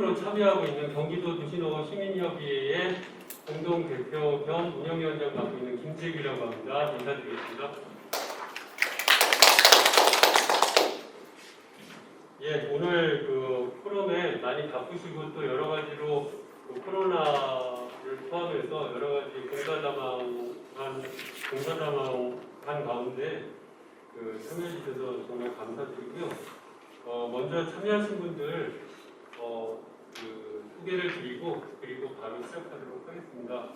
소규모로 참여하고 있는 경기도 도시농업 시민협의회의 공동대표 겸 운영위원장 맡고 있는 김재규라고 합니다. 인사드리겠습니다. 예, 오늘 그 포럼에 많이 바쁘시고 또 여러 가지로 그 코로나를 포함해서 여러 가지 공사다망한 가운데 참여해 주셔서 정말 감사드리고요. 먼저 참여하신 분들 소개를 드리고 그리고 바로 시작하도록 하겠습니다.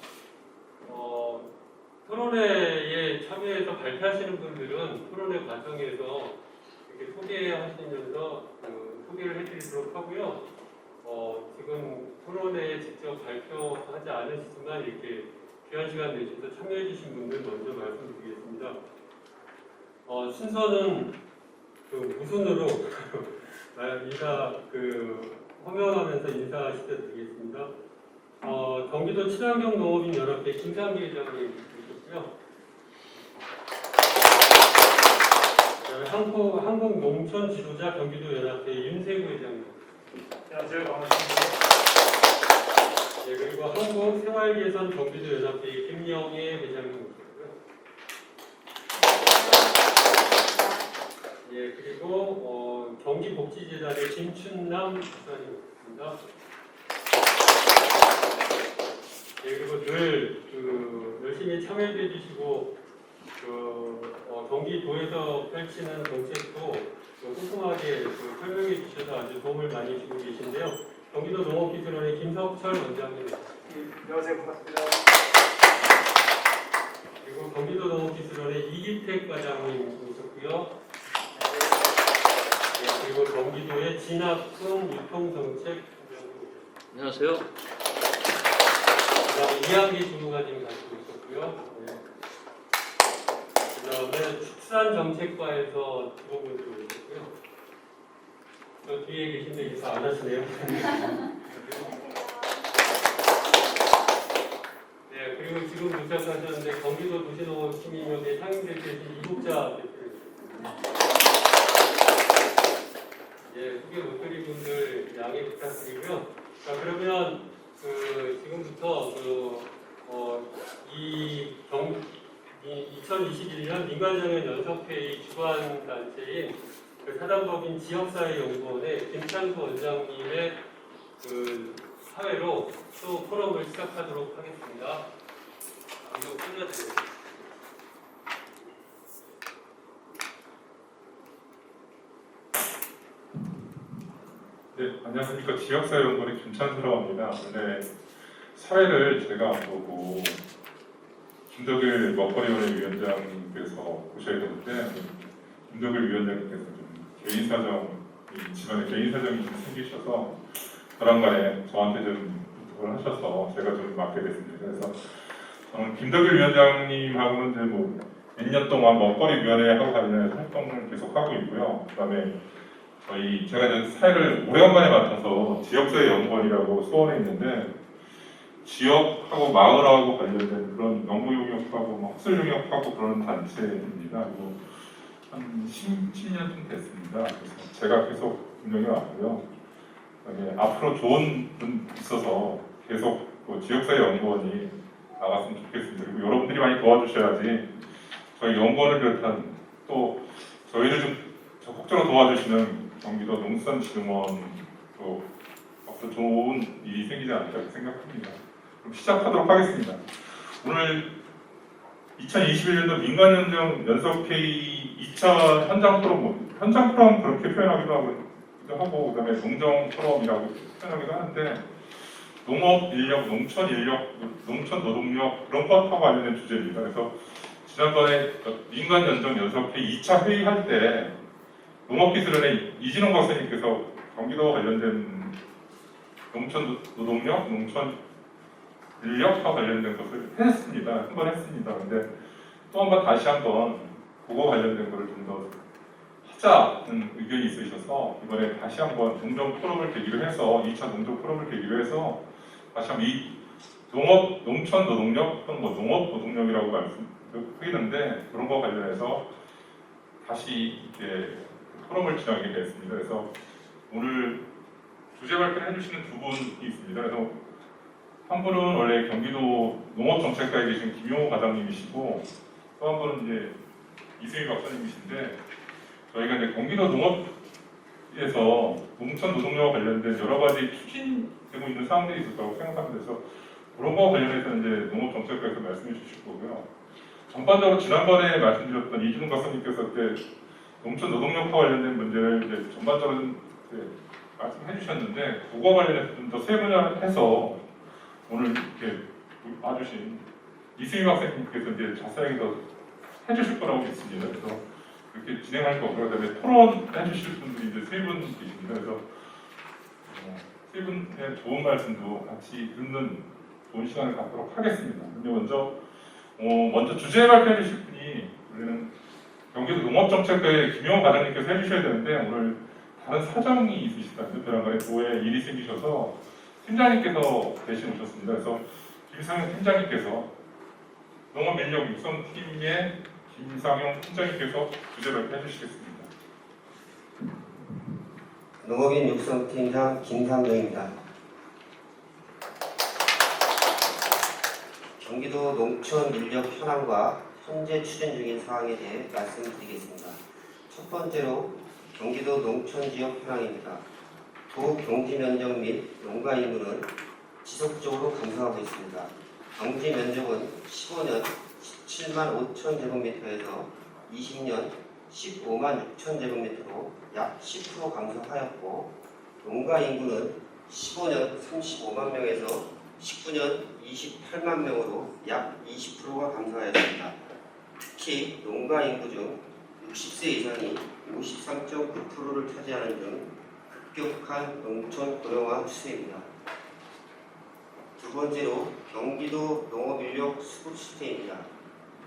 토론회에 참여해서 발표하시는 분들은 토론회 과정에서 이렇게 소개하시면서 소개를 해드리도록 하고요. 지금 토론회에 직접 발표하지 않으시지만 이렇게 귀한 시간 내셔서 참여해주신 분들 먼저 말씀드리겠습니다. 순서는 무순으로 인사 호명하면서 인사 시켜드리겠습니다. 경기도 친환경 농업인 연합회 김상기 회장님 모셨고요. 한국농촌 지도자 경기도 연합회 윤세구 회장님. 안녕하세요. 반갑습니다. 네, 그리고 한국생활개선 경기도 연합회 김영애 회장님 모셨고요. 예, 그리고 경기복지재단의 김춘남 부사님 모셨습니다. 네, 그리고 늘 열심히 참여해 주시고 경기도에서 펼치는 정책도 꼼꼼하게 설명해 주셔서 아주 도움을 많이 주고 계신데요. 경기도 농업기술원의 김석철 원장님. 안녕하세요. 반갑습니다. 그리고 경기도 농업기술원의 이기택 과장님 모셨고요. 네, 그리고 경기도의 진학금 유통정책. 안녕하세요. 그다음에 이한기 주무관님 가지고 있었고요. 네. 그다음에 축산정책과에서 주무관님 있었고요. 저 뒤에 계신데 인사 안 하시네요. 네, 그리고 지금 도착하셨는데 경기도 도시농업 시민협의회 상임대표이신 이국자 대표입니다. 예, 소개 못 드린 분들 양해 부탁드리고요. 자, 그러면 지금부터 2021년 민간정연 연석회의 주관 단체인 사단법인 지역사회연구원의 김창수 원장님의 사회로 또 포럼을 시작하도록 하겠습니다. 이거 끝내주세요. 네, 안녕하십니까. 지역사회연구원의 김찬수라고 합니다. 원래 사회를 제가 안 보고 김덕일 먹거리원회 위원장님께서 오셔야 되는데 김덕일 위원장님께서 좀 개인 사정이 집안에 개인 사정이 좀 생기셔서 저랑 간에 저한테 좀 부탁을 하셔서 제가 좀 맡게 됐습니다. 그래서 저는 김덕일 위원장님하고는 이제 몇 년 동안 먹거리위원회하고 관련해서 활동을 계속 하고 있고요. 그다음에 제가 이제 사회를 오래간만에 맡아서 지역사회 연구원이라고 수원에 있는데 지역하고 마을하고 관련된 그런 연구 용역하고 학술 용역하고 그런 단체입니다. 그리고 한 10년 좀 됐습니다. 그래서 제가 계속 운영해 왔고요. 그다음에 앞으로 좋은 분 있어서 계속 지역사회 연구원이 나갔으면 좋겠습니다. 그리고 여러분들이 많이 도와주셔야지 저희 연구원을 비롯한 또 저희를 좀 적극적으로 도와주시는 경기도 농수산진흥원도 앞으로 좋은 일이 생기지 않을까 생각합니다. 그럼 시작하도록 하겠습니다. 오늘 2021년도 민간연정 연석회의 2차 현장 포럼, 현장 포럼 그렇게 표현하기도 하고 그다음에 농정 포럼이라고 표현하기도 하는데 농업 인력, 농촌 인력, 농촌 노동력 그런 것과 관련된 주제입니다. 그래서 지난번에 민간연정 연석회의 2차 회의할 때 농업기술원의 이진홍 박사님께서 경기도 관련된 농촌 노동력, 농촌 인력과 관련된 것을 한번 했습니다. 근데 또 한 번 다시 한번 그거 관련된 것을 좀 더 하자는 의견이 있으셔서 이번에 다시 한번 농정 포럼을 계기로 해서 2차 농정 포럼을 계기로 해서 다시 한번 이 농업, 농촌 노동력 또는 농업 노동력이라고 말씀드리는데 그런 거 관련해서 다시 이렇게 포럼을 진행하게 됐습니다. 그래서 오늘 주제 발표를 해주시는 두 분이 있습니다. 그래서 한 분은 원래 경기도 농업정책과에 계신 김용호 과장님이시고 또 한 분은 이제 이승희 박사님이신데 저희가 이제 경기도 농업에서 농촌 노동력과 관련된 여러 가지 추진되고 있는 사항들이 있을 거라고 생각합니다. 그래서 그런 거와 관련해서 이제 농업정책과에서 말씀해 주실 거고요. 전반적으로 지난번에 말씀드렸던 이준호 박사님께서 그때 농촌 노동력과 관련된 문제를 이제 전반적으로 이제 말씀해 주셨는데 그거와 관련해서 좀 더 세분화해서 오늘 이렇게 와주신 이승희 박사님께서 이제 자세하게 더 해주실 거라고 믿습니다. 그래서 그렇게 진행할 거고요. 그다음에 토론해 주실 분들이 이제 세 분 계십니다. 그래서 세 분의 좋은 말씀도 같이 듣는 좋은 시간을 갖도록 하겠습니다. 근데 먼저 주제 발표해 주실 분이 원래는 경기도 농업정책과의 김용호 과장님께서 해주셔야 되는데 오늘 다른 사정이 있으시다. 특별한 도에 일이 생기셔서 팀장님께서 대신 오셨습니다. 그래서 김상용 팀장님께서 농업인력 육성팀의 김상용 팀장님께서 주제 발표해 주시겠습니다. 농업인 육성팀장 김상정입니다. 경기도 농촌 인력 현황과 현재 추진 중인 사항에 대해 말씀드리겠습니다. 첫 번째로 경기도 농촌 지역 현황입니다. 도 경지 면적 및 농가 인구는 지속적으로 감소하고 있습니다. 경지 면적은 15년 17만 5천 제곱미터에서 20년 15만 6천 제곱미터로 약 10% 감소하였고 농가 인구는 15년 35만 명에서 19년 28만 명으로 약 20%가 감소하였습니다. 특히 농가 인구 중 60세 이상이 53.9%를 차지하는 등 급격한 농촌 고령화 추세입니다. 두 번째로 경기도 농업인력 수급 추세입니다.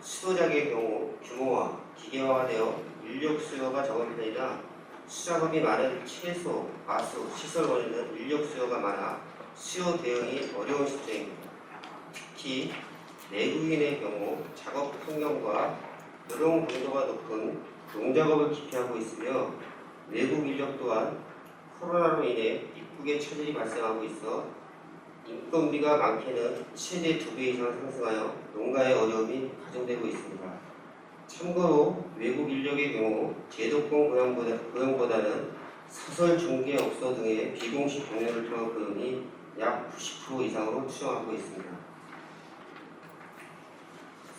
수도작의 경우 규모화, 기계화되어 인력 수요가 적은 편이라 수작업이 많은 채소, 마수, 시설원에는 인력 수요가 많아 수요 대응이 어려운 시점입니다. 특히 내국인의 경우 작업 환경과 노동 강도가 높은 농작업을 기피하고 있으며 외국 인력 또한 코로나로 인해 입국에 차질이 발생하고 있어 인건비가 많게는 최대 2배 이상 상승하여 농가의 어려움이 가중되고 있습니다. 참고로 외국 인력의 경우 제도권 고용보다는 사설 중개업소 등의 비공식 경력을 통한 고용이 약 90% 이상으로 추정하고 있습니다.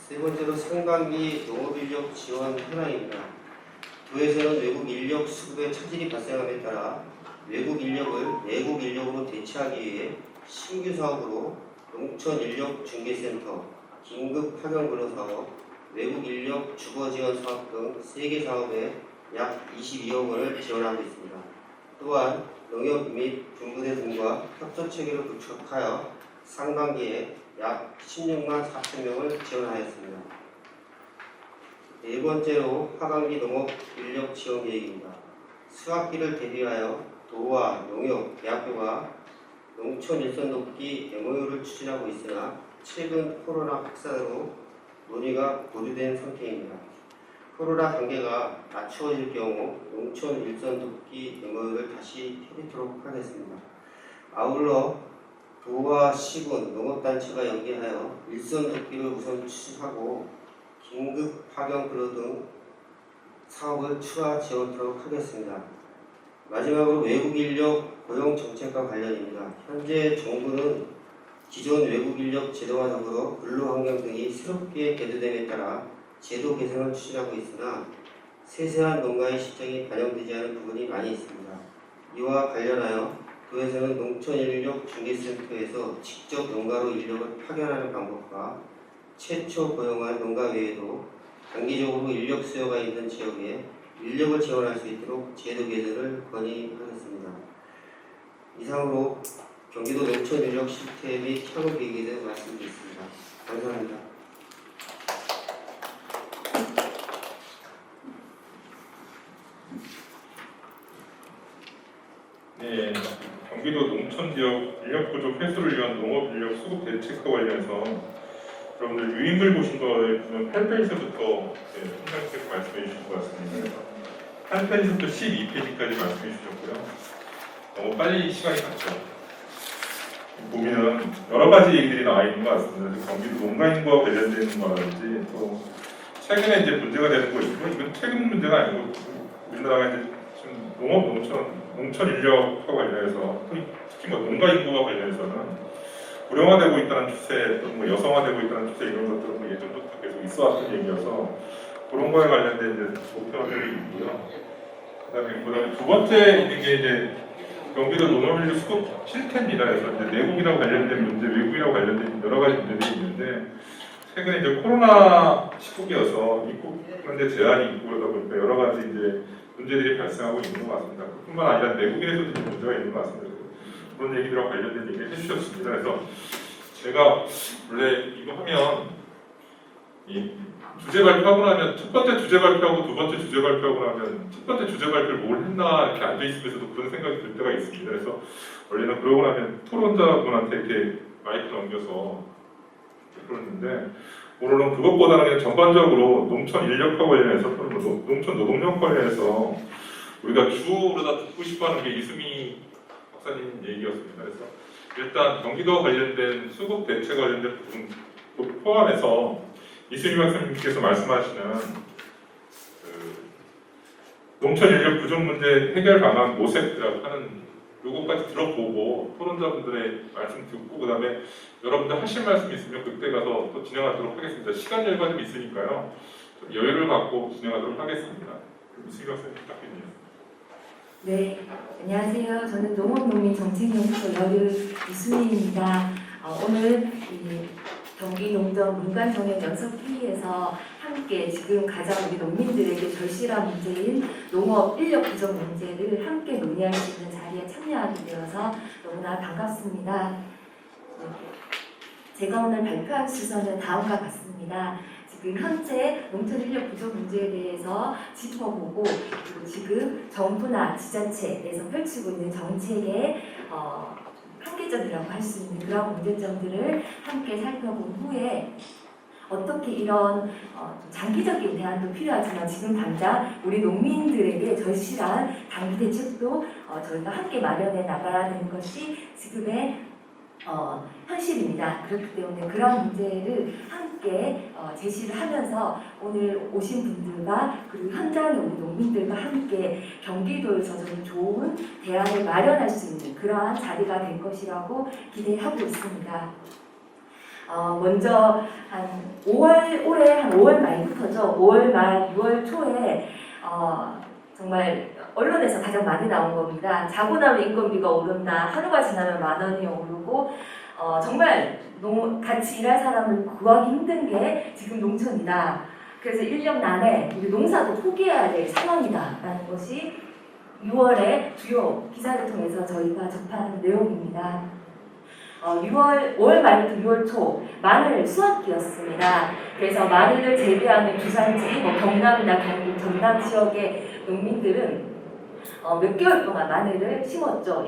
세 번째로 상반기 농업인력 지원 현황입니다. 도에서는 외국 인력 수급에 차질이 발생함에 따라 외국 인력을 내국 인력으로 대체하기 위해 신규 사업으로 농촌 인력 중개센터, 긴급 파견 근로 사업, 외국 인력 주거 지원 사업 등 3개 사업에 약 22억 원을 지원하고 있습니다. 또한 농협 및 군부대 등과 협조 체계를 구축하여 상반기에 약 16만 4천 명을 지원하였습니다. 네 번째로 하반기 농업 인력 지원 계획입니다. 수학기를 대비하여 도와 농협, 대학교가 농촌 일선 돕기 MOU를 추진하고 있으나 최근 코로나 확산으로 논의가 보류된 상태입니다. 코로나 단계가 낮추어질 경우 농촌 일선 돕기 MOU를 다시 펴놓도록 하겠습니다. 아울러 도와 시군, 농업단체가 연계하여 일선 돕기를 우선 추진하고 긴급 파견 근로 등 사업을 추가 지원하도록 하겠습니다. 마지막으로 외국 인력 고용 정책과 관련입니다. 현재 정부는 기존 외국 인력 제도와 더불어 근로환경 등이 새롭게 개조됨에 따라 제도 개선을 추진하고 있으나 세세한 농가의 실정이 반영되지 않은 부분이 많이 있습니다. 이와 관련하여 도에서는 농촌 인력 중개센터에서 직접 농가로 인력을 파견하는 방법과 최초 고용한 농가 외에도 단기적으로 인력 수요가 있는 지역에 인력을 지원할 수 있도록 제도 개선을 건의하겠습니다. 이상으로 경기도 농촌 인력 실태 및 향후 계획에 대해 말씀드렸습니다. 감사합니다. 네, 경기도 농촌 지역 인력 부족 해소를 위한 농업 인력 수급 대책과 관련해서 여러분들 유인글 보신 거에 보면 8페이지부터 팀장님께서 말씀해 주신 것 같습니다. 8페이지부터 12페이지까지 말씀해 주셨고요. 너무 빨리 시간이 갔죠. 보면 여러 가지 얘기들이 나와 있는 것 같습니다. 경기도 농가인구와 관련되는 거라든지 또 최근에 이제 문제가 되는 거 있고 이건 최근 문제가 아니고 우리나라가 이제 지금 농촌 인력과 관련해서 특히 뭐 농가 인구와 관련해서는 고령화되고 있다는 추세, 또 뭐 여성화되고 있다는 추세 이런 것들은 뭐 예전부터 계속 있어왔던 얘기여서 그런 거에 관련된 이제 목표들이 있고요. 그다음에 두 번째 있는 게 이제 경기도 농업인력 수급 실태입니다. 그래서 이제 내국이랑 관련된 문제, 외국이랑 관련된 여러 가지 문제들이 있는데 최근에 이제 코로나 시국이어서 입국 그런데 제한이 있고 그러다 보니까 여러 가지 이제 문제들이 발생하고 있는 것 같습니다. 그뿐만 아니라 내국인에서도 좀 문제가 있는 것 같습니다. 그런 얘기들과 관련된 얘기를 해주셨습니다. 그래서 제가 원래 이거 하면 이 주제 발표하고 나면 첫 번째 주제 발표하고 두 번째 주제 발표하고 나면 첫 번째 주제 발표를 뭘 했나 이렇게 앉아 있으면서도 그런 생각이 들 때가 있습니다. 그래서 원래는 그러고 나면 토론자분한테 이렇게 마이크 넘겨서 그러는데 오늘은 그것보다는 그냥 전반적으로 농촌 인력과 관련해서 또는 뭐 농촌 노동력 관련해서 우리가 주로 다 듣고 싶어하는 게 이수미 박사님 얘기였습니다. 그래서 일단 경기도 관련된 수급 대책 관련된 부분 포함해서 이수미 박사님께서 말씀하시는 농촌 인력 부족 문제 해결 방안 모색이라고 하는 요것까지 들어보고 토론자분들의 말씀 듣고 그다음에 여러분들 하실 말씀 있으면 그때 가서 또 진행하도록 하겠습니다. 시간 여유가 좀 있으니까요. 좀 여유를 갖고 진행하도록 하겠습니다. 이수미 박사님 부탁드립니다. 네, 안녕하세요. 저는 농업농민정책연구소 여류 이수미입니다. 오늘 이 경기농정 민간정액연석회의에서 함께 지금 가장 우리 농민들에게 절실한 문제인 농업 인력 부족 문제를 함께 논의할 수 있는 자리에 참여하게 되어서 너무나 반갑습니다. 제가 오늘 발표할 수서는 다음과 같습니다. 지금 현재 농촌 인력 부족 문제에 대해서 짚어보고 그리고 지금 정부나 지자체에서 펼치고 있는 정책의 한계점이라고 할 수 있는 그런 문제점들을 함께 살펴본 후에 어떻게 이런 장기적인 대안도 필요하지만 지금 당장 우리 농민들에게 절실한 단기 대책도 저희가 함께 마련해 나가야 되는 것이 지금의 현실입니다. 그렇기 때문에 그런 문제를 함께 제시를 하면서 오늘 오신 분들과 그리고 현장의 우리 농민들과 함께 경기도에서 좀 좋은 대안을 마련할 수 있는 그러한 자리가 될 것이라고 기대하고 있습니다. 먼저 올해 한 5월 말부터죠. 5월 말, 6월 초에 정말 언론에서 가장 많이 나온 겁니다. 자고 나면 인건비가 오른다. 하루가 지나면 10,000원이 오르고 정말 같이 일할 사람을 구하기 힘든 게 지금 농촌이다. 그래서 1년 내내 우리 농사도 포기해야 될 상황이다라는 것이 6월에 주요 기사를 통해서 저희가 접한 내용입니다. 5월 말부터 6월 초 마늘 수확기였습니다. 그래서 마늘을 재배하는 주산지 경남이나 경북 전남 지역의 농민들은 몇 개월 동안 마늘을 심었죠.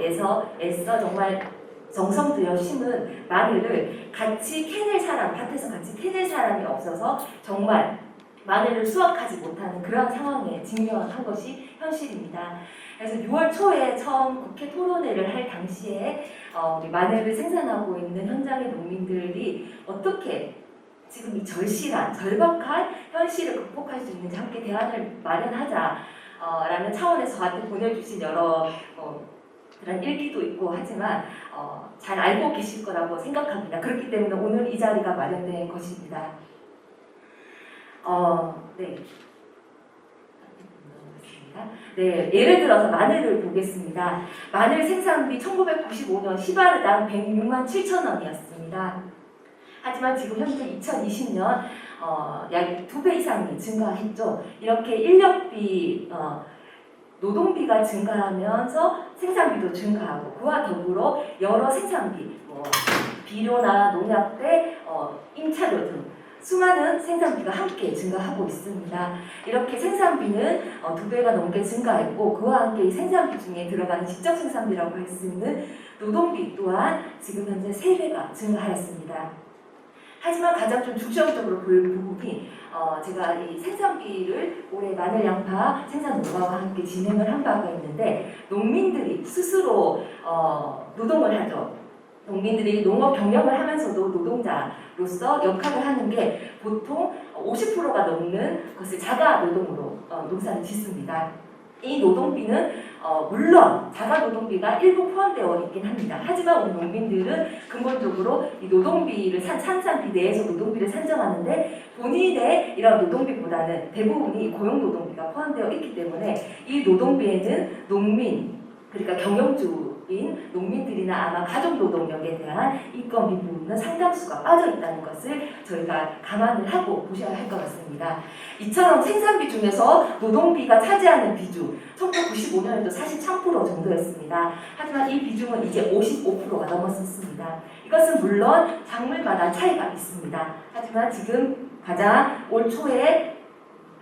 애써 정말 정성 들여 심은 마늘을 같이 캐낼 사람, 밭에서 같이 캐낼 사람이 없어서 정말 마늘을 수확하지 못하는 그런 상황에 직면한 것이 현실입니다. 그래서 6월 초에 처음 국회 토론회를 할 당시에 우리 마늘을 생산하고 있는 현장의 농민들이 어떻게 지금 이 절실한, 절박한 현실을 극복할 수 있는지 함께 대안을 마련하자라는 차원에서 저한테 보내주신 여러 그런 일기도 있고 하지만 잘 알고 계실 거라고 생각합니다. 그렇기 때문에 오늘 이 자리가 마련된 것입니다. 네, 예를 들어서 마늘을 보겠습니다. 마늘 생산비 1995년 10알당 106만 7천원이었습니다. 하지만 지금 현재 2020년 약 2배 이상이 증가했죠. 이렇게 인력비, 노동비가 증가하면서 생산비도 증가하고 그와 더불어 여러 생산비, 비료나 농약대, 임차료 등 수많은 생산비가 함께 증가하고 있습니다. 이렇게 생산비는 2배가 넘게 증가했고 그와 함께 이 생산비 중에 들어가는 직접 생산비라고 할 수 있는 노동비 또한 지금 현재 3배가 증가하였습니다. 하지만 가장 좀 중점적으로 볼 부분이 제가 이 생산비를 올해 마늘 양파 생산 농가와 함께 진행을 한 바가 있는데 농민들이 스스로 노동을 하죠. 농민들이 농업 경영을 하면서도 노동자로서 역할을 하는 게 보통 50%가 넘는 것을 자가 노동으로 농사를 짓습니다. 이 노동비는 물론 자가 노동비가 일부 포함되어 있긴 합니다. 하지만 우리 농민들은 근본적으로 이 노동비를 산산비 내에서 노동비를 산정하는데 본인의 이런 노동비보다는 대부분이 고용 노동비가 포함되어 있기 때문에 이 노동비에는 농민 그러니까 경영주인 농민들이나 아마 가족노동력에 대한 인건비 부분은 상당수가 빠져 있다는 것을 저희가 감안을 하고 보셔야 할 것 같습니다. 이처럼 생산비 중에서 노동비가 차지하는 비중 1995년에도 43% 정도였습니다. 하지만 이 비중은 이제 55%가 넘었습니다. 이것은 물론 작물마다 차이가 있습니다. 하지만 지금 가장 올 초에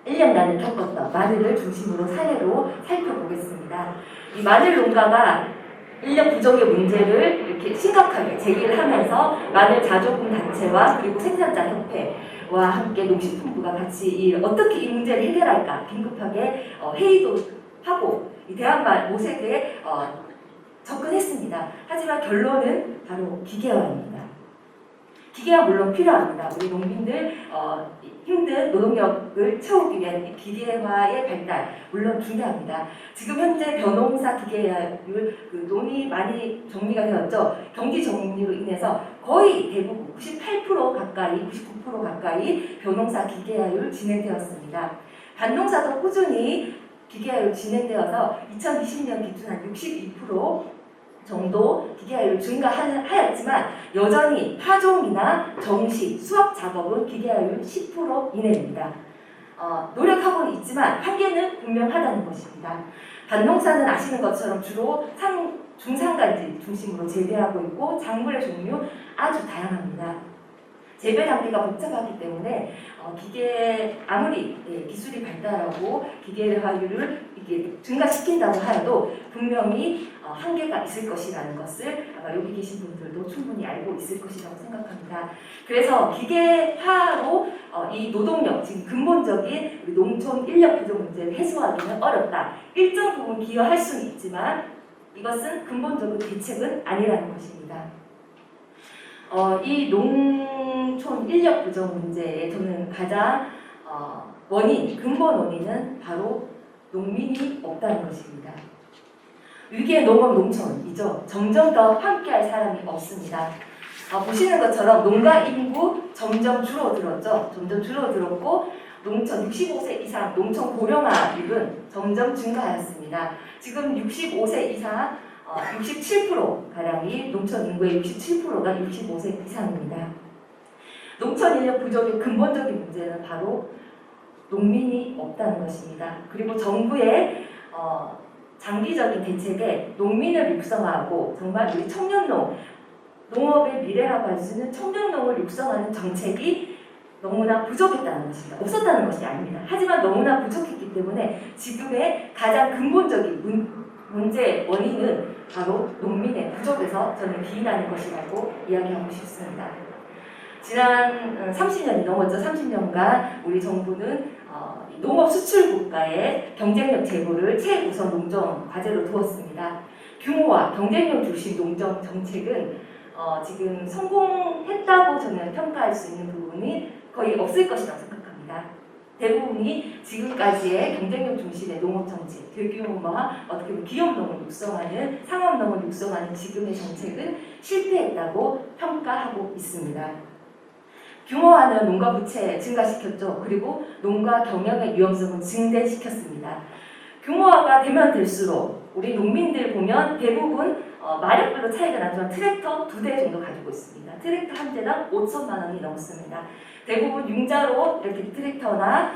1년간을 겪었던 마늘을 중심으로 사례로 살펴보겠습니다. 이 마늘 농가가 인력 부족의 문제를 이렇게 심각하게 제기를 하면서 마늘 자조금 단체와 그리고 생산자 협회와 함께 농식품부가 같이 어떻게 이 문제를 해결할까 긴급하게 회의도 하고 이 대한마늘 모색에 접근했습니다. 하지만 결론은 바로 기계화입니다. 기계화 물론 필요합니다. 우리 농민들 힘든 노동력을 채우기 위한 이 기계화의 발달 물론 중요합니다. 지금 현재 벼농사 기계화율 논의 많이 정리가 되었죠. 경기 정리로 인해서 거의 대부분 98% 가까이 99% 가까이 벼농사 기계화율 진행되었습니다. 밭농사도 꾸준히 기계화율 진행되어서 2020년 기준 한 62% 정도 기계화율 증가하였지만 여전히 파종이나 정식, 수확 작업은 기계화율 10% 이내입니다. 노력하고는 있지만 한계는 분명하다는 것입니다. 밭농사는 아시는 것처럼 주로 중산간지 중심으로 재배하고 있고 작물의 종류 아주 다양합니다. 재배 단계가 복잡하기 때문에 아무리 기술이 발달하고 기계화율을 증가시킨다고 하여도 분명히 한계가 있을 것이라는 것을 아마 여기 계신 분들도 충분히 알고 있을 것이라고 생각합니다. 그래서 기계화로 이 노동력, 지금 근본적인 우리 농촌 인력 부족 문제를 해소하기는 어렵다. 일정 부분 기여할 수는 있지만 이것은 근본적인 대책은 아니라는 것입니다. 이 농촌 인력 부족 문제에 저는 가장 근본 원인은 바로 농민이 없다는 것입니다. 위기의 농업 농촌이죠. 점점 더 함께할 사람이 없습니다. 보시는 것처럼 농가 인구 점점 줄어들었죠. 점점 줄어들었고 농촌 65세 이상 농촌 고령화율은 점점 증가하였습니다. 지금 65세 이상 67%가량이 농촌 인구의 67%가 65세 이상입니다. 농촌 인력 부족의 근본적인 문제는 바로 농민이 없다는 것입니다. 그리고 정부의 장기적인 대책에 농민을 육성하고 정말 우리 농업의 미래라고 할 수 있는 청년농을 육성하는 정책이 너무나 부족했다는 것입니다. 없었다는 것이 아닙니다. 하지만 너무나 부족했기 때문에 지금의 가장 근본적인 문제의 원인은 바로 농민의 부족에서 저는 기인하는 것이라고 이야기하고 싶습니다. 지난 30년이 넘었죠. 30년간 우리 정부는 농업 수출 국가의 경쟁력 제고를 최우선 농정 과제로 두었습니다. 규모와 경쟁력 중심 농정 정책은 지금 성공했다고 저는 평가할 수 있는 부분이 거의 없을 것이라고 생각합니다. 대부분이 지금까지의 경쟁력 중심의 농업 정책, 대규모화, 어떻게 보면 기업농을 육성하는, 상업농을 육성하는 지금의 정책은 실패했다고 평가하고 있습니다. 규모화는 농가 부채 증가시켰죠. 그리고 농가 경영의 위험성을 증대시켰습니다. 규모화가 되면 될수록 우리 농민들 보면 대부분 마력별로 차이가 나지만 트랙터 2대 정도 가지고 있습니다. 트랙터 한 대당 5천만 원이 넘습니다. 대부분 융자로 이렇게 트랙터나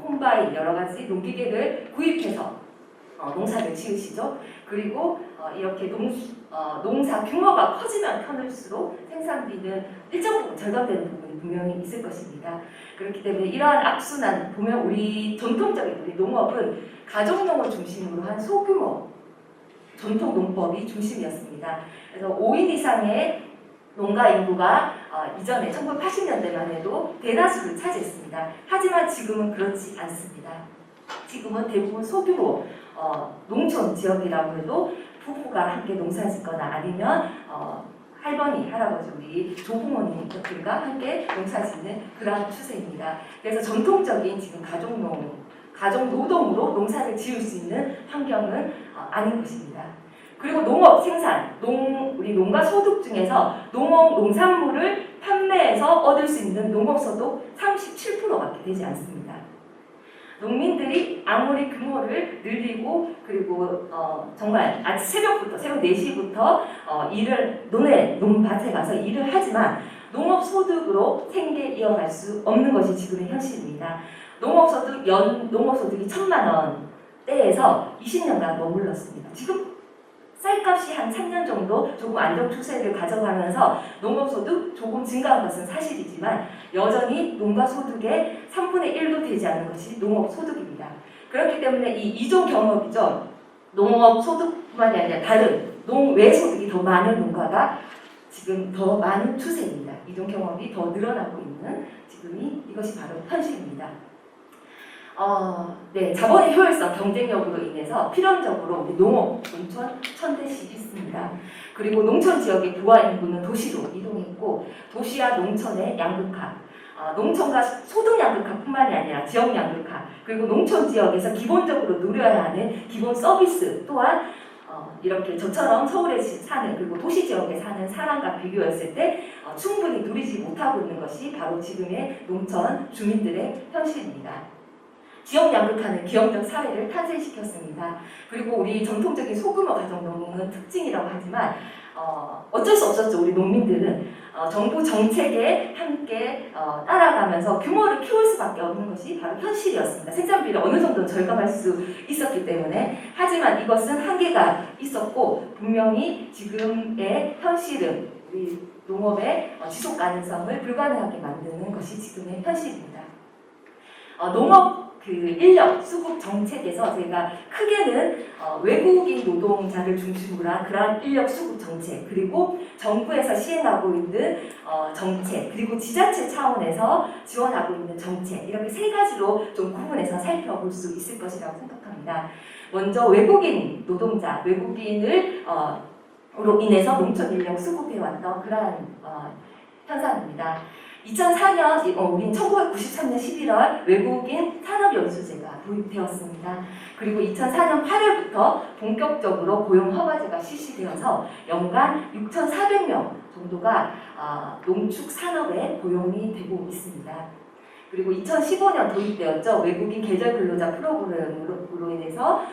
콤바인 여러 가지 농기계를 구입해서 농사를 지으시죠. 그리고 이렇게 농사 규모가 커지면 커질수록 생산비는 일정 부분 절감되는 부분이 분명히 있을 것입니다. 그렇기 때문에 이러한 악순환 보면 우리 전통적인 우리 농업은 가족농을 중심으로 한 소규모 전통 농법이 중심이었습니다. 그래서 5인 이상의 농가 인구가 이전에 1980년대만 해도 대다수를 차지했습니다. 하지만 지금은 그렇지 않습니다. 지금은 대부분 소규모 농촌 지역이라고 해도 부부가 함께 농사짓거나 아니면 할머니, 할아버지, 우리 조부모님 같은가 함께 농사짓는 그러한 추세입니다. 그래서 전통적인 지금 가족 노동으로 농사를 지을 수 있는 환경은 아닌 것입니다. 그리고 농업 생산, 우리 농가 소득 중에서 농산물을 판매해서 얻을 수 있는 농업 소득 37%밖에 되지 않습니다. 농민들이 아무리 규모를 늘리고 그리고 정말 새벽 4시부터 논밭에 가서 일을 하지만 농업 소득으로 생계 이어갈 수 없는 것이 지금의 현실입니다. 농업 소득이 1,000만 원대에서 20년간 머물렀습니다. 지금 쌀값이 한 3년 정도 조금 안정 추세를 가져가면서 농업소득 조금 증가한 것은 사실이지만 여전히 농가 소득의 3분의 1도 되지 않는 것이 농업소득입니다. 그렇기 때문에 이 이종 경업이죠. 농업소득뿐만이 아니라 다른 농외 소득이 더 많은 농가가 지금 더 많은 추세입니다. 이종 경업이 더 늘어나고 있는 이것이 바로 현실입니다. 자본의 효율성, 경쟁력으로 인해서 필연적으로 우리 농업, 농촌, 천대씩 있습니다. 그리고 농촌 지역의 부하 인구는 도시로 이동했고 도시와 농촌의 양극화, 농촌과 소득 양극화뿐만이 아니라 지역 양극화, 그리고 농촌 지역에서 기본적으로 누려야 하는 기본 서비스 또한 이렇게 저처럼 서울에 사는 그리고 도시 지역에 사는 사람과 비교했을 때 충분히 누리지 못하고 있는 것이 바로 지금의 농촌 주민들의 현실입니다. 지역 양극화는 기형적 사회를 탄생시켰습니다. 그리고 우리 전통적인 소규모 가정농업은 특징이라고 하지만 어쩔 수 없었죠. 우리 농민들은 정부 정책에 함께 따라가면서 규모를 키울 수밖에 없는 것이 바로 현실이었습니다. 생산비를 어느 정도 절감할 수 있었기 때문에. 하지만 이것은 한계가 있었고 분명히 지금의 현실은 우리 농업의 지속 가능성을 불가능하게 만드는 것이 지금의 현실입니다. 농업 인력 수급 정책에서 저희가 크게는 외국인 노동자를 중심으로 한 그러한 인력 수급 정책, 그리고 정부에서 시행하고 있는 정책, 그리고 지자체 차원에서 지원하고 있는 정책, 이렇게 세 가지로 좀 구분해서 살펴볼 수 있을 것이라고 생각합니다. 먼저 외국인 노동자, 외국인으로 인해서 농촌 인력 수급해왔던 그러한 현상입니다. 2004년, 우린 1993년 11월 외국인 산업연수제가 도입되었습니다. 그리고 2004년 8월부터 본격적으로 고용허가제가 실시되어서 연간 6,400명 정도가 농축 산업에 고용이 되고 있습니다. 그리고 2015년 도입되었죠. 외국인 계절 근로자 프로그램으로 인해서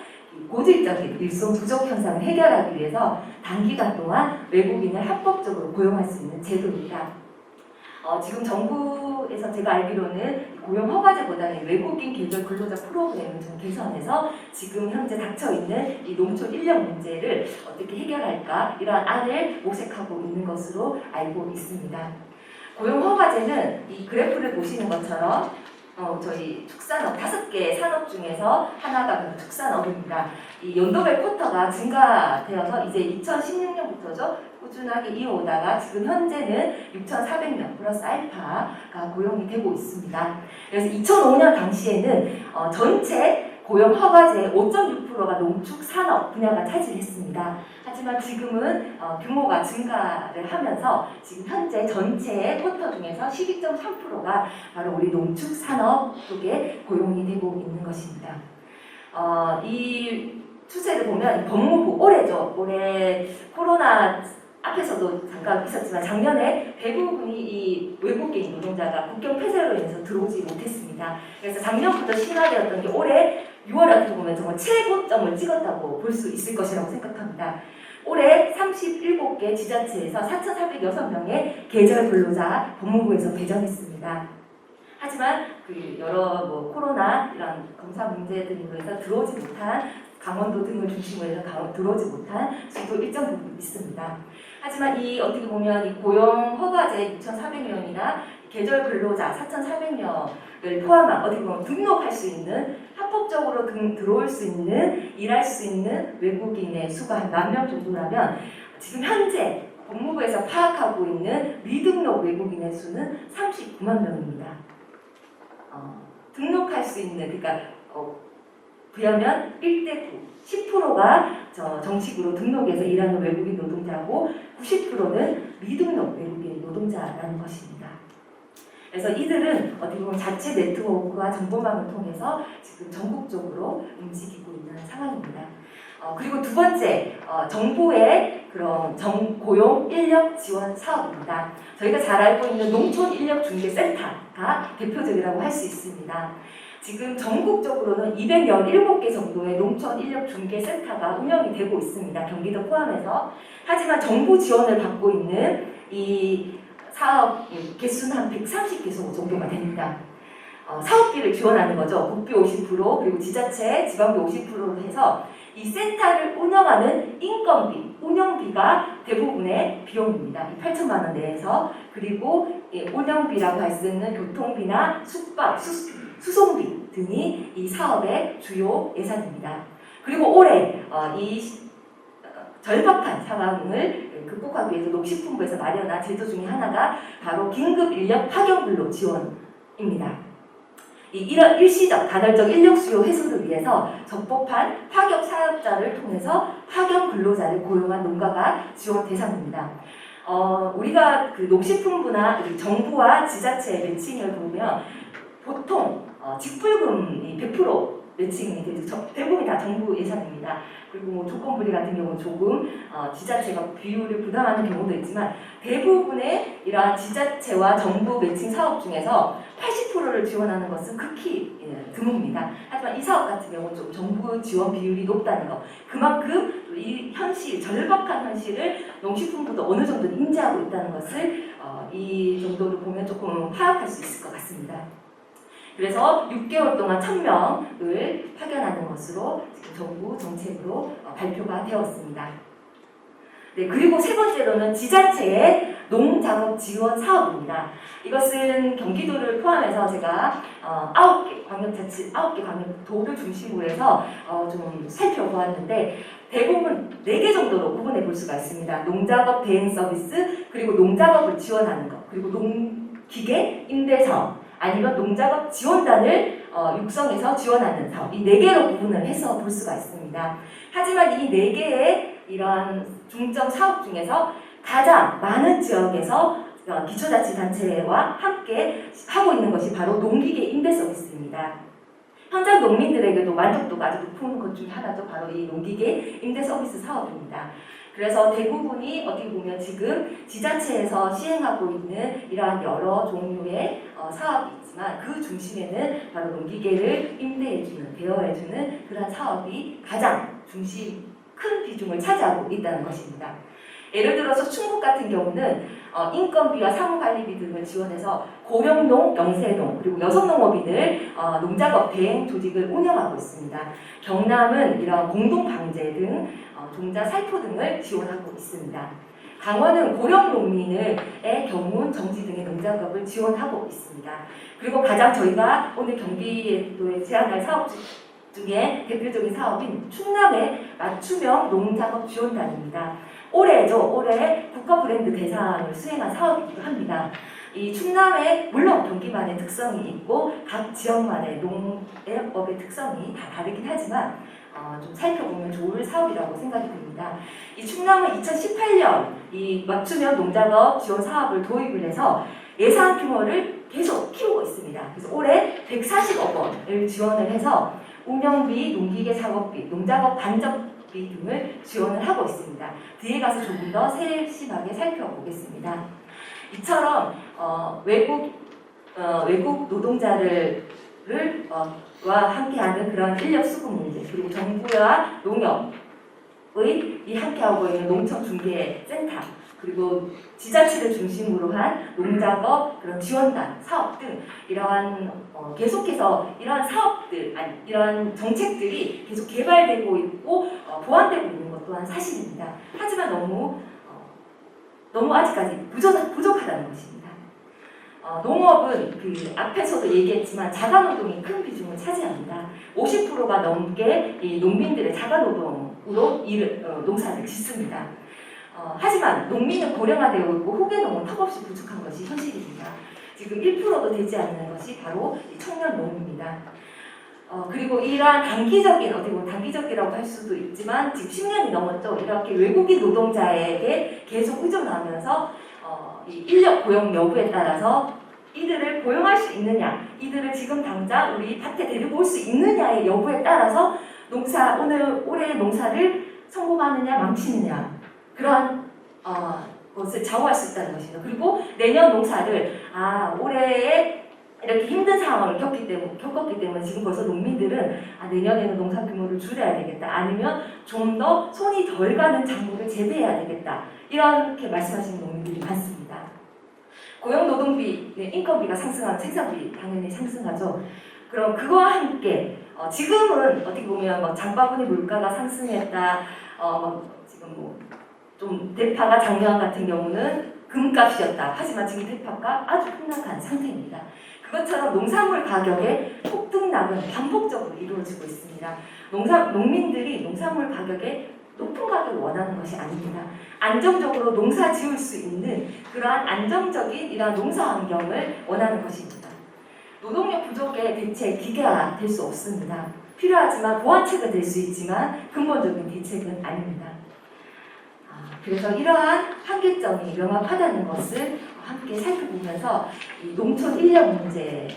고질적인 일손 부족 현상을 해결하기 위해서 단기간 동안 외국인을 합법적으로 고용할 수 있는 제도입니다. 지금 정부에서 제가 알기로는 고용 허가제보다는 외국인 계절 근로자 프로그램을 좀 개선해서 지금 현재 닥쳐있는 이 농촌 인력 문제를 어떻게 해결할까 이러한 안을 모색하고 있는 것으로 알고 있습니다. 고용 허가제는 이 그래프를 보시는 것처럼 저희 축산업 5개 산업 중에서 하나가 축산업입니다. 이 연도별 쿼터가 증가되어서 이제 2016년부터죠. 꾸준하게 이어오다가 지금 현재는 6,400명 플러스 알파가 고용이 되고 있습니다. 그래서 2005년 당시에는 전체 고용 허가제의 5.6%가 농축 산업 분야가 차지했습니다. 하지만 지금은 규모가 증가를 하면서 지금 현재 전체의 쿼터 중에서 12.3%가 바로 우리 농축 산업 쪽에 고용이 되고 있는 것입니다. 이 추세를 보면 법무부 올해죠. 올해 코로나 앞에서도 잠깐 있었지만 작년에 대부분이 이 외국인 노동자가 국경 폐쇄로 인해서 들어오지 못했습니다. 그래서 작년부터 심화되었던 게 올해 6월 어떻게 보면 정말 최고점을 찍었다고 볼 수 있을 것이라고 생각합니다. 올해 37개 지자체에서 4,406명의 계절 근로자 법무부에서 배정했습니다. 하지만 여러 코로나 이런 검사 문제 등으로 해서 들어오지 못한 강원도 등을 중심으로 해서 들어오지 못한 수도 일정 부분 있습니다. 하지만 이 어떻게 보면 이 고용 허가제 6,400명이나 계절 근로자 4,400명을 포함한 어떻게 보면 등록할 수 있는 합법적으로 들어올 수 있는 일할 수 있는 외국인의 수가 한 10,000명 정도라면 지금 현재 법무부에서 파악하고 있는 미등록 외국인의 수는 39만 명입니다. 등록할 수 있는, 그러니까 부여면 1대 9, 10%가 정식으로 등록해서 일하는 외국인 노동자고 90%는 미등록 외국인 노동자라는 것입니다. 그래서 이들은 어떻게 보면 자체 네트워크와 정보망을 통해서 지금 전국적으로 움직이고 있는 상황입니다. 그리고 두 번째, 정부의 그런 고용 인력 지원 사업입니다. 저희가 잘 알고 있는 농촌 인력 중개 센터가 대표적이라고 할 수 있습니다. 지금 전국적으로는 217개 정도의 농촌 인력 중개 센터가 운영이 되고 있습니다. 경기도 포함해서. 하지만 정부 지원을 받고 있는 이 사업 개수는 한 130개소 정도가 됩니다. 사업비를 지원하는 거죠. 국비 50% 그리고 지자체, 지방비 50%로 해서 이 센터를 운영하는 인건비, 운영비가 대부분의 비용입니다. 8천만 원 내에서. 그리고 운영비라고 할 수 있는 교통비나 숙박, 수송비 등이 이 사업의 주요 예산입니다. 그리고 올해 이 절박한 상황을 극복하기 위해서 농식품부에서 마련한 제도 중에 하나가 바로 긴급 인력 파견 근로 지원입니다. 이런 일시적 단월적 인력 수요 해소를 위해서 적법한 파견 사업자를 통해서 파견 근로자를 고용한 농가가 지원 대상입니다. 우리가 그 농식품부나 정부와 지자체 매칭을 보면 보통 직불금이 100% 매칭이 되죠. 대부분이 다 정부 예산입니다. 그리고 뭐 조건부리 같은 경우는 조금 지자체가 비율을 부담하는 경우도 있지만 대부분의 이러한 지자체와 정부 매칭 사업 중에서 80%를 지원하는 것은 극히 드뭅니다. 하지만 이 사업 같은 경우는 좀 정부 지원 비율이 높다는 것, 그만큼 이 현실, 절박한 현실을 농식품부도 어느 정도 인지하고 있다는 것을 이 정도로 보면 조금 파악할 수 있을 것 같습니다. 그래서 6개월 동안 1000명을 파견하는 것으로 지금 정부 정책으로 발표가 되었습니다. 네, 그리고 세 번째로는 지자체의 농작업 지원 사업입니다. 이것은 경기도를 포함해서 제가 9개 광역자치, 9개 광역도를 중심으로 해서 좀 살펴보았는데 대부분 4개 정도로 구분해 볼 수가 있습니다. 농작업 대행 서비스, 그리고 농작업을 지원하는 것, 그리고 농기계 임대 사업, 아니면 농작업 지원단을 육성해서 지원하는 사업, 이 4개로 구분을 해서 볼 수가 있습니다. 하지만 이 4개의 이러한 중점 사업 중에서 가장 많은 지역에서 기초자치단체와 함께 하고 있는 것이 바로 농기계 임대 서비스입니다. 현장 농민들에게도 만족도가 아주 높은 것 중에 하나도 바로 이 농기계 임대 서비스 사업입니다. 그래서 대부분이 어떻게 보면 지금 지자체에서 시행하고 있는 이러한 여러 종류의 사업이 있지만 그 중심에는 바로 농기계를 임대해주는, 대여해주는 그런 사업이 가장 큰 비중을 차지하고 있다는 것입니다. 예를 들어서 충북 같은 경우는 인건비와 사무관리비 등을 지원해서 고령농, 영세농, 그리고 여성농업인을 농작업 대행 조직을 운영하고 있습니다. 경남은 이런 공동방제 등 종자 살포 등을 지원하고 있습니다. 강원은 고령농민의 경운, 정지 등의 농작업을 지원하고 있습니다. 그리고 가장 저희가 오늘 경기도에 제안할 사업 중에 대표적인 사업인 충남의 맞춤형 농작업 지원단입니다. 올해 국가 브랜드 대상을 수행한 사업이기도 합니다. 이 충남에 물론 경기만의 특성이 있고 각 지역만의 농업의 특성이 다 다르긴 하지만 좀 살펴보면 좋을 사업이라고 생각이 듭니다. 이 충남은 2018년 이 맞춤형 농작업 지원 사업을 도입을 해서 예산 규모를 계속 키우고 있습니다. 그래서 올해 140억 원을 지원을 해서 운영비, 농기계 작업비, 농작업 반접비 등을 지원을 하고 있습니다. 뒤에 가서 조금 더 세심하게 살펴보겠습니다. 이처럼 외국 노동자를 와 함께하는 그런 인력 수급 문제, 그리고 정부와 농협의 이 함께하고 있는 농촌 중개 센터, 그리고 지자체를 중심으로 한 농작업 그런 지원단 사업 등 이러한 계속해서 이러한 사업들, 이러한 정책들이 계속 개발되고 있고 보완되고 있는 것 또한 사실입니다. 하지만 너무 아직까지 부족하다는 것입니다. 농업은 그 앞에서도 얘기했지만 자가노동이 큰 비중을 차지합니다. 50%가 넘게 이 농민들의 자가노동으로 농사를 짓습니다. 하지만 농민은 고령화되어 있고 후계농은 턱없이 부족한 것이 현실입니다. 지금 1%도 되지 않는 것이 바로 이 청년 농입니다. 그리고 이러한 단기적인, 어떻게 보면 단기적이라고 할 수도 있지만 지금 10년이 넘었죠. 이렇게 외국인 노동자에게 계속 의존하면서 이 인력 고용 여부에 따라서 이들을 고용할 수 있느냐, 이들을 지금 당장 우리 밭에 데리고 올 수 있느냐의 여부에 따라서 올해 농사를 성공하느냐 망치느냐 그러한 것을 좌우할 수 있다는 것입니다. 그리고 내년 농사를 올해에 이렇게 힘든 상황을 겪었기 때문에 지금 벌써 농민들은 내년에는 농사 규모를 줄여야 되겠다, 아니면 좀 더 손이 덜 가는 작물을 재배해야 되겠다, 이렇게 말씀하시는 농민들이 많습니다. 고용노동비, 인건비가 상승하면 생산비 당연히 상승하죠. 그럼 그와 함께 지금은 어떻게 보면 장바구니 물가가 상승했다, 지금 좀 대파가 작년 같은 경우는 금값이었다. 하지만 지금 대파가 아주 폭락한 상태입니다. 그것처럼 농산물 가격의 폭등락은 반복적으로 이루어지고 있습니다. 농민들이 농산물 가격에 높은 가격을 원하는 것이 아닙니다. 안정적으로 농사 지을 수 있는 그러한 안정적인 이러한 농사 환경을 원하는 것입니다. 노동력 부족의 대책 기계화될 수 없습니다. 필요하지만 보완책은 될 수 있지만 근본적인 대책은 아닙니다. 그래서 이러한 한계점이 명확하다는 것을 함께 살펴보면서 이 농촌 인력 문제의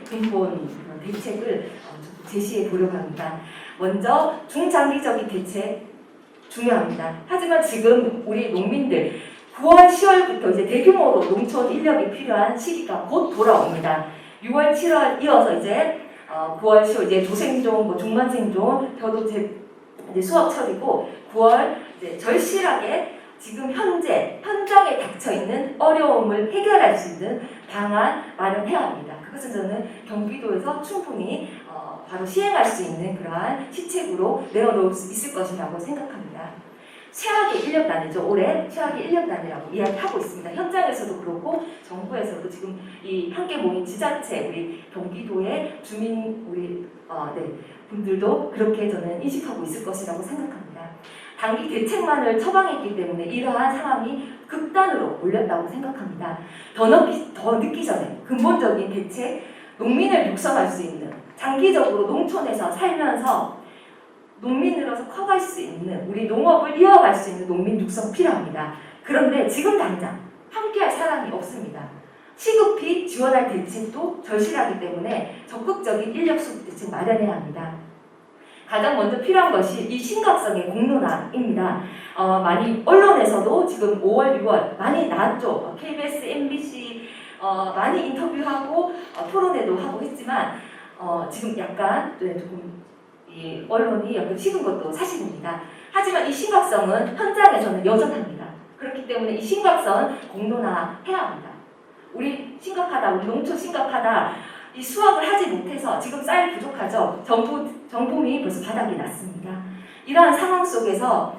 근본 대책을 제시해 보려고 합니다. 먼저 중장기적인 대책 중요합니다. 하지만 지금 우리 농민들 9월, 10월부터 이제 대규모로 농촌 인력이 필요한 시기가 곧 돌아옵니다. 6월, 7월 이어서 이제 9월, 10월 이제 조생종, 중간생종, 저도 이제 수확철이고 9월 이제 절실하게 지금 현장에 닥쳐 있는 어려움을 해결할 수 있는 방안 마련해야 합니다. 그것은 저는 경기도에서 충분히 바로 시행할 수 있는 그러한 시책으로 내어놓을 수 있을 것이라고 생각합니다. 최악의 인력난이죠. 올해 최악의 인력난이라고 이야기하고 있습니다. 현장에서도 그렇고 정부에서도 지금 이 함께 모인 지자체, 우리 경기도의 주민 분들도 그렇게 저는 인식하고 있을 것이라고 생각합니다. 단기 대책만을 처방했기 때문에 이러한 상황이 극단으로 몰렸다고 생각합니다. 더 늦기 전에 근본적인 대책, 농민을 육성할 수 있는, 장기적으로 농촌에서 살면서 농민으로서 커갈 수 있는, 우리 농업을 이어갈 수 있는 농민 육성 필요합니다. 그런데 지금 당장 함께할 사람이 없습니다. 시급히 지원할 대책도 절실하기 때문에 적극적인 인력 수급 대책 마련해야 합니다. 가장 먼저 필요한 것이 이 심각성의 공론화입니다. 많이 언론에서도 지금 5월, 6월 많이 나왔죠. KBS, MBC 많이 인터뷰하고 토론회도 하고 했지만 지금 약간 조금 이 언론이 약간 식은 것도 사실입니다. 하지만 이 심각성은 현장에서는 여전합니다. 그렇기 때문에 이 심각성은 공론화해야 합니다. 우리 심각하다, 우리 농촌 심각하다. 이 수확을 하지 못해서 지금 쌀 부족하죠. 정품이 벌써 바닥이 났습니다. 이러한 상황 속에서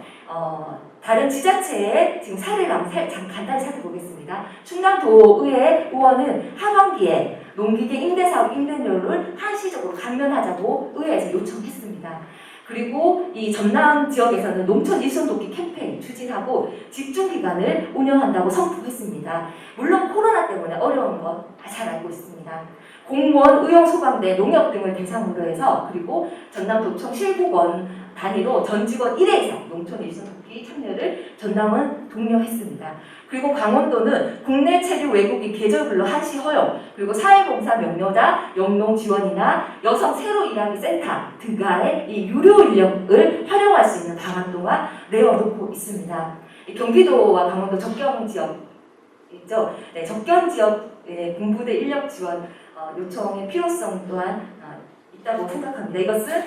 다른 지자체의 지금 사례를 한번 간단히 살펴보겠습니다. 충남도의회 의원은 하반기에 농기계 임대사업 임대료를 한시적으로 감면하자고 의회에서 요청했습니다. 그리고 이 전남 지역에서는 농촌 일손 돕기 캠페인 추진하고 집중기간을 운영한다고 선포했습니다. 물론 코로나 때문에 어려운 것 잘 알고 있습니다. 공무원, 의용, 소방대, 농협 등을 대상으로 해서 그리고 전남도청 실국원 단위로 전 직원 1회 이상 농촌 일손 돕기 참여를 전남은 독려했습니다. 그리고 강원도는 국내 체류 외국인 계절별로 한시 허용, 그리고 사회봉사 명료자 영농 지원이나 여성 새로 일하기 센터 등과의 이 유료 인력을 활용할 수 있는 방안 또한 내어놓고 있습니다. 경기도와 강원도 접경 지역 있죠. 네, 접경 지역 군부대 인력 지원 요청의 필요성 또한 있다고 생각합니다. 이것은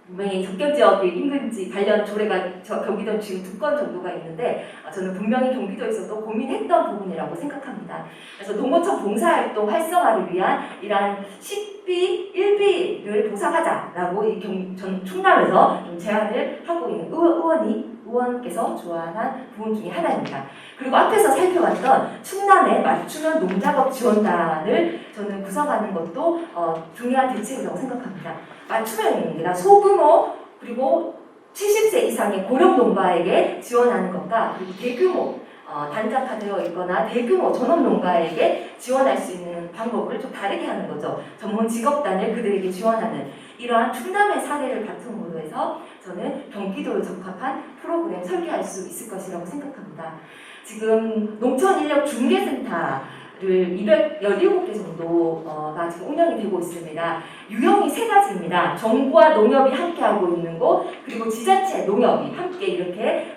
분명히 접경 지역의 인근지 관련 조례가 경기도 지금 2건 정도가 있는데 저는 분명히 경기도에서도 고민했던 부분이라고 생각합니다. 그래서 농어촌 봉사활동 활성화를 위한 이러한 식비, 일비를 보상하자라고 전 충남에서 좀 제안을 하고 있는 의원께서 조언한 부분 중에 하나입니다. 그리고 앞에서 살펴봤던 충남의 맞춤형 농작업 지원단을 저는 구성하는 것도 중요한 대책이라고 생각합니다. 맞춤형입니다. 소규모 그리고 70세 이상의 고령 농가에게 지원하는 것과 그리고 대규모 단장화되어 있거나 대규모 전업 농가에게 지원할 수 있는 방법을 좀 다르게 하는 거죠. 전문 직업단을 그들에게 지원하는 이러한 충남의 사례를 바탕으로 해서 저는 경기도에 적합한 프로그램 설계할 수 있을 것이라고 생각합니다. 지금 농촌인력중개센터를 217개 정도가 지금 운영이 되고 있습니다. 유형이 3가지입니다. 정부와 농협이 함께하고 있는 곳, 그리고 지자체, 농협이 함께 이렇게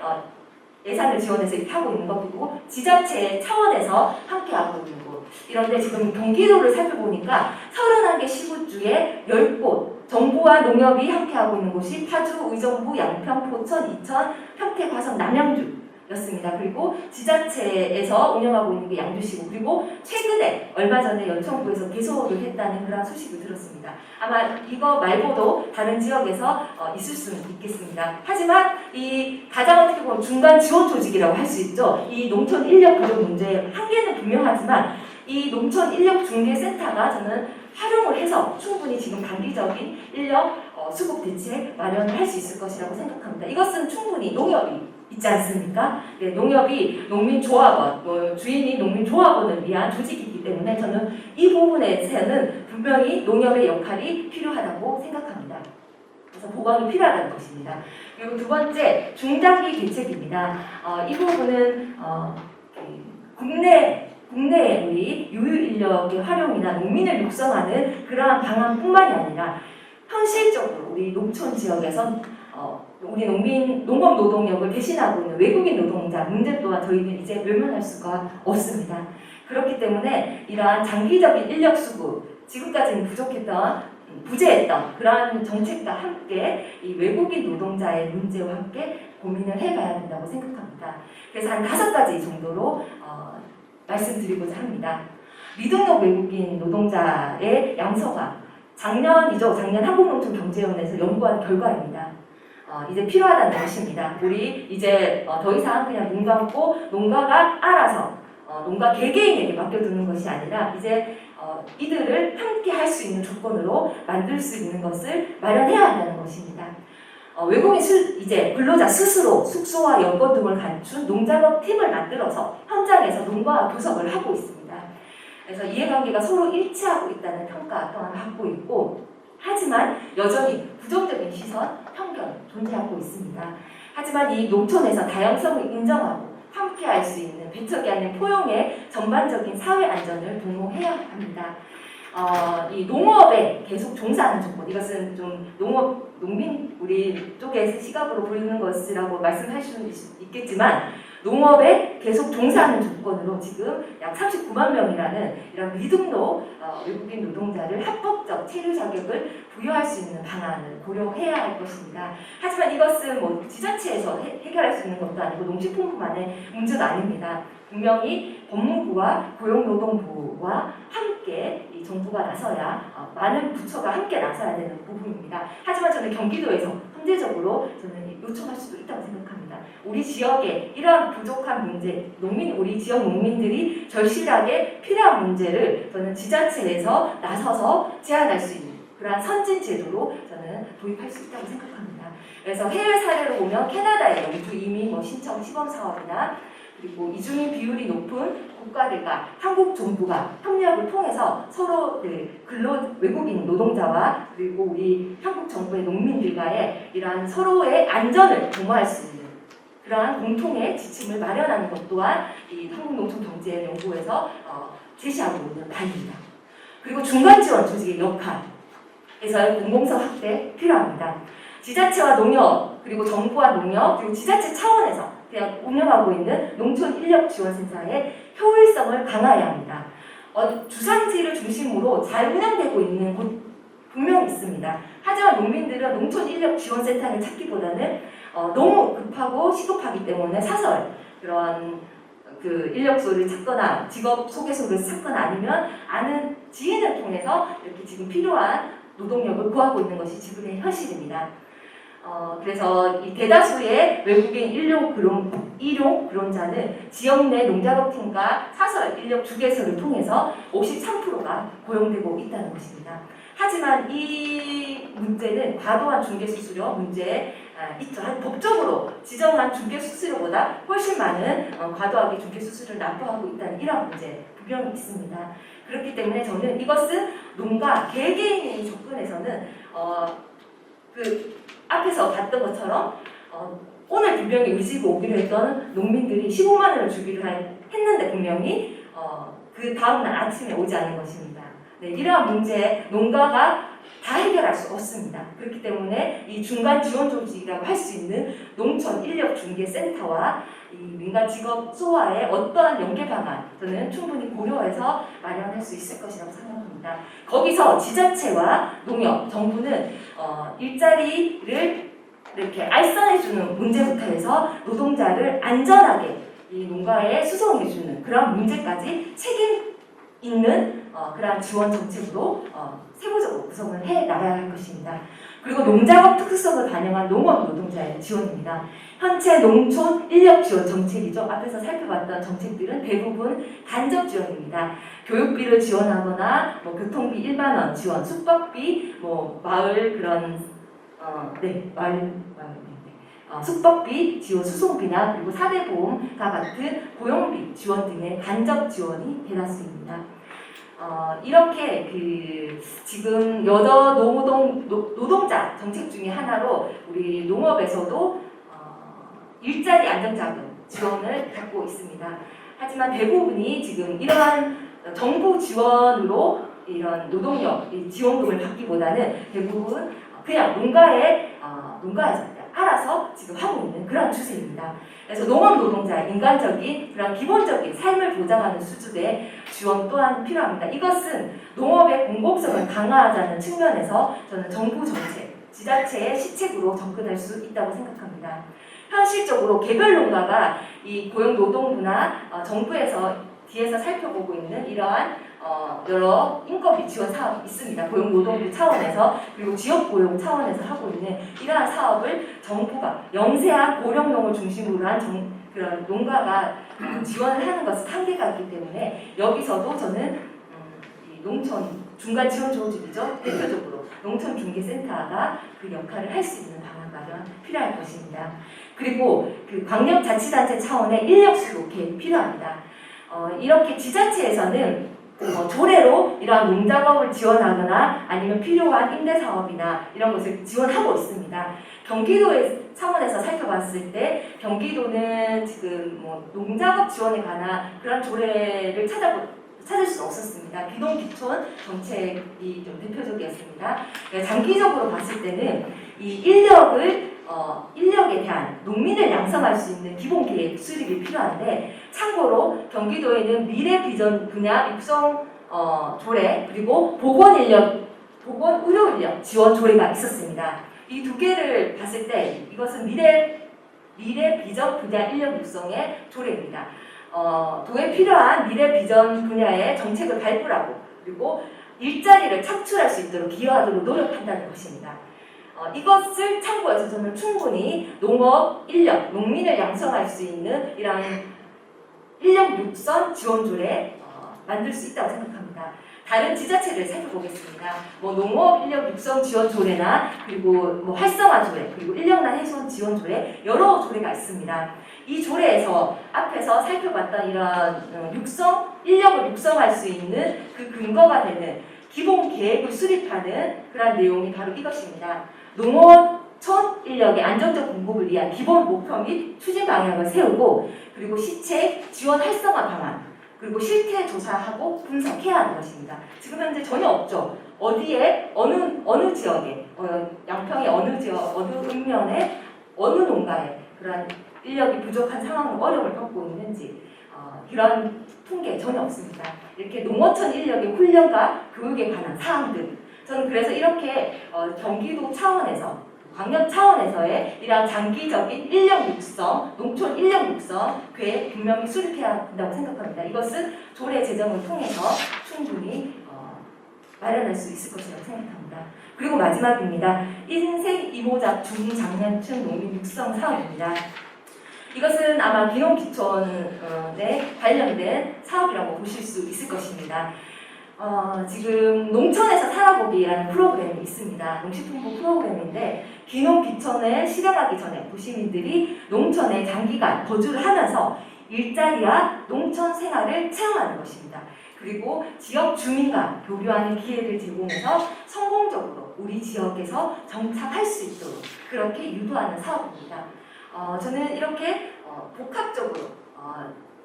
예산을 지원해서 이렇게 하고 있는 것, 그리고 지자체 차원에서 함께하고 있는 곳. 이런데 지금 경기도를 살펴보니까 31개 시군 중에 10곳, 정부와 농협이 함께하고 있는 곳이 파주, 의정부, 양평, 포천, 이천, 평택, 화성, 남양주였습니다. 그리고 지자체에서 운영하고 있는 게 양주시고, 그리고 최근에 얼마 전에 연천구에서 개소를 했다는 그런 소식을 들었습니다. 아마 이거 말고도 다른 지역에서 있을 수는 있겠습니다. 하지만 이 가장 어떻게 보면 중간 지원 조직이라고 할 수 있죠. 이 농촌 인력 부족 문제의 한계는 분명하지만 이 농촌 인력 중개센터가 저는 활용을 해서 충분히 지금 단기적인 인력 수급 대책 마련을 할 수 있을 것이라고 생각합니다. 이것은 충분히 농협이 있지 않습니까? 네, 농협이 농민조합원, 주인이 농민조합원을 위한 조직이기 때문에 저는 이 부분에서는 분명히 농협의 역할이 필요하다고 생각합니다. 그래서 보강이 필요하다는 것입니다. 그리고 두 번째, 중장기 대책입니다. 이 부분은 국내에 우리 유휴인력의 활용이나 농민을 육성하는 그러한 방안뿐만이 아니라 현실적으로 우리 농촌 지역에서 우리 농업 노동력을 대신하고 있는 외국인 노동자 문제 또한 저희는 이제 외면할 수가 없습니다. 그렇기 때문에 이러한 장기적인 인력 수급, 지금까지는 부재했던 그러한 정책과 함께 이 외국인 노동자의 문제와 함께 고민을 해봐야 된다고 생각합니다. 그래서 한 5가지 정도로 말씀드리고자 합니다. 미등록 외국인 노동자의 양성화, 작년 한국농촌경제원에서 연구한 결과입니다. 이제 필요하다는 것입니다. 우리 이제 더 이상 그냥 눈 감고 농가가 알아서 농가 개개인에게 맡겨두는 것이 아니라 이제 이들을 함께 할 수 있는 조건으로 만들 수 있는 것을 마련해야 한다는 것입니다. 외국인 이제 근로자 스스로 숙소와 여건 등을 갖춘 농작업 팀을 만들어서 현장에서 농가와 교섭을 하고 있습니다. 그래서 이해관계가 서로 일치하고 있다는 평가 또한 받고 있고, 하지만 여전히 부정적인 시선, 편견 존재하고 있습니다. 하지만 이 농촌에서 다양성을 인정하고 함께할 수 있는 배척이 아닌 포용의 전반적인 사회 안전을 도모해야 합니다. 이 농업에 계속 종사하는 조건, 이것은 좀 농민 우리 쪽에서 시각으로 보이는 것이라고 말씀할 수는 있겠지만 농업에 계속 종사하는 조건으로 지금 약 39만 명이라는 이런 미등록 외국인 노동자를 합법적 체류 자격을 부여할 수 있는 방안을 고려해야 할 것입니다. 하지만 이것은 뭐 지자체에서 해결할 수 있는 것도 아니고 농식품부만의 문제가 아닙니다. 분명히 법무부와 고용노동부와 함께 이 정부가 나서야 많은 부처가 함께 나서야 되는 부분입니다. 하지만 저는 경기도에서 선제적으로 저는 요청할 수도 있다고 생각합니다. 우리 지역에 이러한 부족한 문제, 우리 지역 농민들이 절실하게 필요한 문제를 저는 지자체에서 나서서 제안할 수 있는 그러한 선진 제도로 저는 도입할 수 있다고 생각합니다. 그래서 해외 사례로 보면 캐나다의 영주 이미 신청 시범 사업이나 그리고 이주민 비율이 높은 국가들과 한국 정부가 협력을 통해서 서로 외국인 노동자와 그리고 우리 한국 정부의 농민들과의 이러한 서로의 안전을 도모할 수 있는 그러한 공통의 지침을 마련하는 것 또한 이 한국농촌경제연구에서 제시하고 있는 바입니다. 그리고 중간지원 조직의 역할에서 공공성 확대 필요합니다. 지자체와 농협 그리고 정부와 농협 그리고 지자체 차원에서 그냥 운영하고 있는 농촌인력지원센터의 효율성을 강화해야 합니다. 주상지를 중심으로 잘 운영되고 있는 곳 분명히 있습니다. 하지만 농민들은 농촌인력지원센터를 찾기보다는 너무 급하고 시급하기 때문에 사설 그런 인력소를 찾거나 직업 소개서를 찾거나 아니면 아는 지인을 통해서 이렇게 지금 필요한 노동력을 구하고 있는 것이 지금의 현실입니다. 그래서 이 대다수의 외국인 일용 근로자는 지역 내 농작업팀과 사설 인력 중개소를 통해서 53%가 고용되고 있다는 것입니다. 하지만 이 문제는 과도한 중개수수료 문제에 있죠. 법적으로 지정한 중개수수료보다 훨씬 많은 과도하게 중개수수료를 납부하고 있다는 이러한 문제 분명히 있습니다. 그렇기 때문에 저는 이것은 농가 개개인의 접근에서는 그 앞에서 봤던 것처럼 오늘 분명히 의지고 오기로 했던 농민들이 15만 원을 주기로 했는데 분명히 그 다음날 아침에 오지 않은 것입니다. 네, 이러한 문제 농가가 다 해결할 수 없습니다. 그렇기 때문에 이 중간 지원 조직이라고 할 수 있는 농촌 인력 중개 센터와 이 민간 직업 소와의 어떠한 연계 방안 저는 충분히 고려해서 마련할 수 있을 것이라고 생각합니다. 거기서 지자체와 농협, 정부는 일자리를 이렇게 알선해주는 문제부터 해서 노동자를 안전하게 이 농가에 수송해주는 그런 문제까지 책임 있는 그러한 지원 정책으로 세부적으로 구성을 해 나가야 할 것입니다. 그리고 농작업 특수성을 반영한 농업 노동자의 지원입니다. 현재 농촌 인력 지원 정책이죠. 앞에서 살펴봤던 정책들은 대부분 간접 지원입니다. 교육비를 지원하거나 교통비 1만 원 지원, 숙박비, 마을 그런 숙박비 지원, 수송비나 그리고 사대보험과 같은 고용비 지원 등의 간접 지원이 대다수입니다. 이렇게 지금 여러 노동자 정책 중에 하나로 우리 농업에서도 일자리 안정자금 지원을 받고 있습니다. 하지만 대부분이 지금 이러한 정부 지원으로 이런 노동력 지원금을 받기보다는 대부분 그냥 농가에서 알아서 지금 하고 있는 그런 추세입니다. 그래서 농업 노동자의 인간적인 그런 기본적인 삶을 보장하는 수준의 지원 또한 필요합니다. 이것은 농업의 공공성을 강화하자는 측면에서 저는 정부 정책, 지자체의 시책으로 접근할 수 있다고 생각합니다. 현실적으로 개별 농가가 이 고용노동부나 정부에서 뒤에서 살펴보고 있는 이러한 여러 인건비 지원 사업이 있습니다. 고용노동부 차원에서 그리고 지역고용 차원에서 하고 있는 이러한 사업을 정부가 영세한 고령농을 중심으로 한 그런 농가가 지원을 하는 것은 한계가 있기 때문에 여기서도 저는 이 농촌 중간 지원 조직이죠. 대표적으로 농촌중개센터가 그 역할을 할 수 있는 방안 마련 필요할 것입니다. 그리고 그 광역자치단체 차원의 인력수로 개입 필요합니다. 이렇게 지자체에서는 조례로 이러한 농작업을 지원하거나 아니면 필요한 임대사업이나 이런 것을 지원하고 있습니다. 경기도의 차원에서 살펴봤을 때 경기도는 지금 농작업 지원에 관한 그런 조례를 찾을 수 없었습니다. 기동기촌 정책이 좀 대표적이었습니다. 장기적으로 봤을 때는 이 인력에 대한 농민을 양성할 수 있는 기본 계획 수립이 필요한데 참고로 경기도에는 미래 비전 분야 육성 조례 그리고 보건 의료 인력 지원 조례가 있었습니다. 이 두 개를 봤을 때 이것은 미래 비전 분야 인력 육성의 조례입니다. 도에 필요한 미래 비전 분야의 정책을 발표하고 그리고 일자리를 창출할 수 있도록 기여하도록 노력한다는 것입니다. 이것을 참고해서 저는 충분히 농업 인력, 농민을 양성할 수 있는 이러한 인력 육성 지원 조례 만들 수 있다고 생각합니다. 다른 지자체를 살펴보겠습니다. 농업 인력 육성 지원 조례나 그리고 활성화 조례 그리고 인력난 훼손 지원 조례 여러 조례가 있습니다. 이 조례에서 앞에서 살펴봤던 이런 인력을 육성할 수 있는 그 근거가 되는 기본 계획을 수립하는 그런 내용이 바로 이것입니다. 농어촌 인력의 안정적 공급을 위한 기본 목표 및 추진 방향을 세우고 그리고 시책, 지원 활성화 방안 그리고 실태 조사하고 분석해야 하는 것입니다. 지금 현재 전혀 없죠. 어디에 어느 지역에 양평의 어느 지역 어느 읍면에 어느 농가에 그런 인력이 부족한 상황 어려움을 겪고 있는지 이러한 통계 전혀 없습니다. 이렇게 농어촌 인력의 훈련과 교육에 관한 사항들 저는 그래서 이렇게 경기도 차원에서 광역 차원에서의 이러한 장기적인 인력 육성, 농촌 인력 육성 계획 분명히 수립해야 한다고 생각합니다. 이것은 조례 제정을 통해서 충분히 마련할 수 있을 것이라고 생각합니다. 그리고 마지막입니다. 인생 이모작 중장년층 농민 육성 사업입니다. 이것은 아마 귀농귀촌에 관련된 사업이라고 보실 수 있을 것입니다. 지금 농촌에서 살아보기라는 프로그램이 있습니다. 농식품부 프로그램인데 귀농귀촌을 실행하기 전에 도시민들이 농촌에 장기간 거주를 하면서 일자리와 농촌 생활을 체험하는 것입니다. 그리고 지역 주민과 교류하는 기회를 제공해서 성공적으로 우리 지역에서 정착할 수 있도록 그렇게 유도하는 사업입니다. 저는 이렇게 복합적으로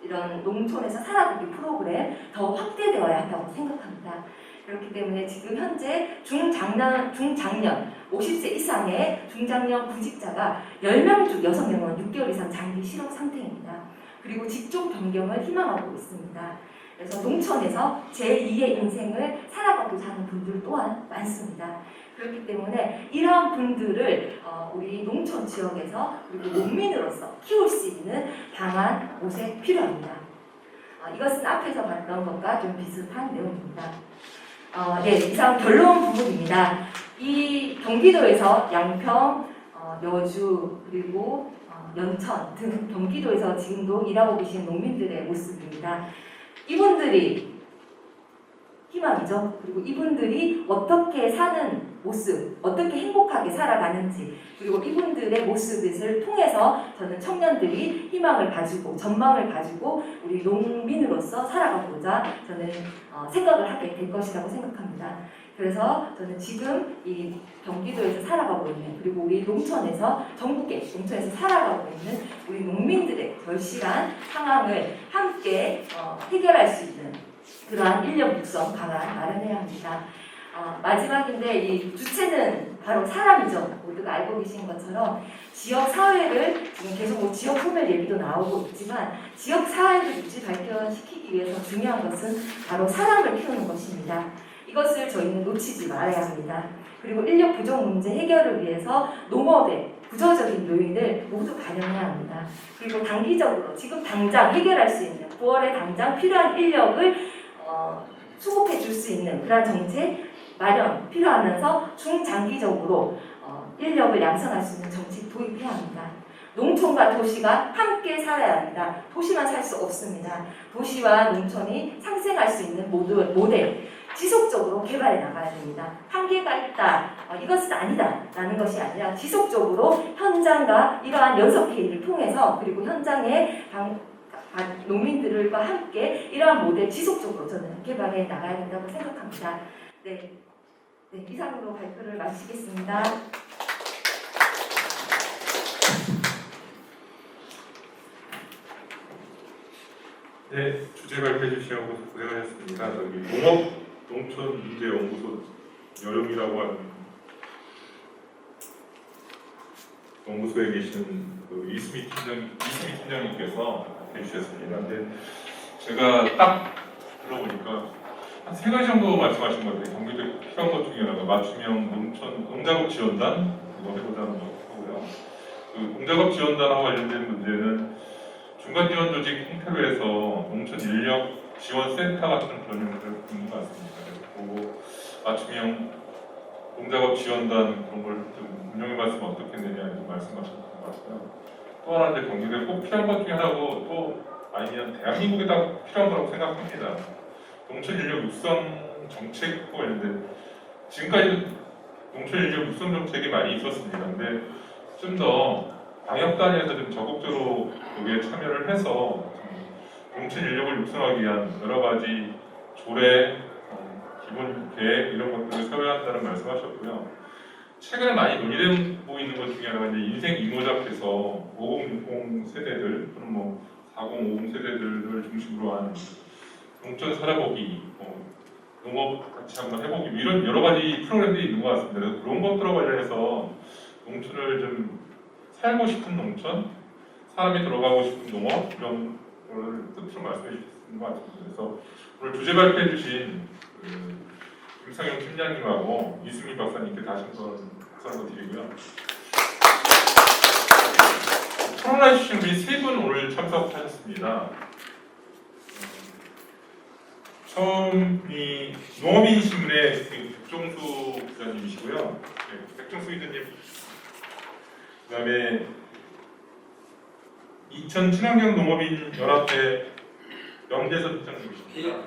이런 농촌에서 살아보기 프로그램 더 확대되어야 한다고 생각합니다. 그렇기 때문에 지금 현재 중장년 50세 이상의 중장년 구직자가 10명 중 6명은 6개월 이상 장기 실업 상태입니다. 그리고 직종 변경을 희망하고 있습니다. 그래서 농촌에서 제2의 인생을 살아가고자 하는 분들 또한 많습니다. 그렇기 때문에 이러한 분들을 우리 농촌 지역에서 그리고 농민으로서 키울 수 있는 방안, 모색 필요합니다. 이것은 앞에서 봤던 것과 좀 비슷한 내용입니다. 네, 이상 결론 부분입니다. 이 경기도에서 양평, 여주, 그리고 연천 등 경기도에서 지금도 일하고 계신 농민들의 모습입니다. 이분들이 희망이죠. 그리고 이분들이 어떻게 사는 모습, 어떻게 행복하게 살아가는지, 그리고 이분들의 모습을 통해서 저는 청년들이 희망을 가지고 전망을 가지고 우리 농민으로서 살아가고자 저는 생각을 하게 될 것이라고 생각합니다. 그래서 저는 지금 이 경기도에서 살아가고 있는, 그리고 우리 농촌에서 전국의 농촌에서 살아가고 있는 우리 농민들의 절실한 상황을 함께 해결할 수 있는 그러한 인력 육성 방안 마련해야 합니다. 마지막인데 이 주체는 바로 사람이죠. 모두가 알고 계신 것처럼 지역 사회를 지금 계속 지역 소멸 얘기도 나오고 있지만 지역 사회를 유지 발전시키기 위해서 중요한 것은 바로 사람을 키우는 것입니다. 이것을 저희는 놓치지 말아야 합니다. 그리고 인력 부족 문제 해결을 위해서 농업의 구조적인 요인을 모두 반영해야 합니다. 그리고 단기적으로 지금 당장 해결할 수 있는 9월에 당장 필요한 인력을 수급해 줄 수 있는 그런 정책 마련 필요하면서 중장기적으로 인력을 양성할 수 있는 정책 도입해야 합니다. 농촌과 도시가 함께 살아야 합니다. 도시만 살 수 없습니다. 도시와 농촌이 상생할 수 있는 모델 지속적으로 개발해 나가야 됩니다. 한계가 있다, 이것은 아니다 라는 것이 아니라 지속적으로 현장과 이러한 연석회의를 통해서 그리고 현장의 농민들과 함께 이러한 모델 지속적으로 저는 개발해 나가야 된다고 생각합니다. 네, 이상으로 발표를 마치겠습니다. 네, 주제 발표해 주시라고 고생하셨습니다. 저기 농업농촌문제연구소 여름이라고 하는 연구소에 계신 이수미 팀장님께서 해주셨습니다. 근데 제가 딱 들어보니까 한 3가지 정도 말씀하신 것 같아요. 경기도에 필요한 것 중에 하나가 맞춤형 농작업 지원단 이거 해보자는 거고요. 그 농작업 지원단하고 관련된 문제는 중간 지원 조직 형태로 해서 농촌 인력 지원센터 같은 그런 형태를 있는 것 같습니다. 그리고 맞춤형 농작업 지원단 그런 걸 좀 운영해봤으면 어떻겠느냐 이런 말씀하셨던 것 같고요. 또 하나 이제 경기도에 꼭 필요한 것 중에 하나고 또 아니면 대한민국에 다 필요한 거라고 생각합니다. 농촌 인력 육성 정책과 관련된 지금까지 농촌 인력 육성 정책이 많이 있었습니다. 근데 좀 더 방역 단위에서 좀 적극적으로 여기에 참여를 해서 농촌 인력을 육성하기 위한 여러 가지 조례, 기본 계획 이런 것들을 세워야 한다는 말씀하셨고요. 최근에 많이 논의되고 있는 것 중에 하나가 이제 인생 이모작해서 5060 세대들 또는 뭐 4050 세대들을 중심으로 한 농촌 살아보기, 농업 같이 한번 해보기 이런 여러 가지 프로그램들이 있는 것 같습니다. 그래서 그런 것들과 관련해서 농촌을 좀 살고 싶은 농촌, 사람이 들어가고 싶은 농업 이런 걸 뜻으로 말씀해 주신 것 같습니다. 그래서 오늘 주제 발표해 주신 김상영 팀장님하고 이수미 박사님께 다시 한번 박수 한번 드리고요. 코로나 이슈 우리 3분 오늘 참석하셨습니다. 처음 이 농업인 신문의 백종수 기자님이시고요. 네, 백종수 기자님. 그다음에 이천 친환경 농업인 연합회 명대선 회장님이십니다.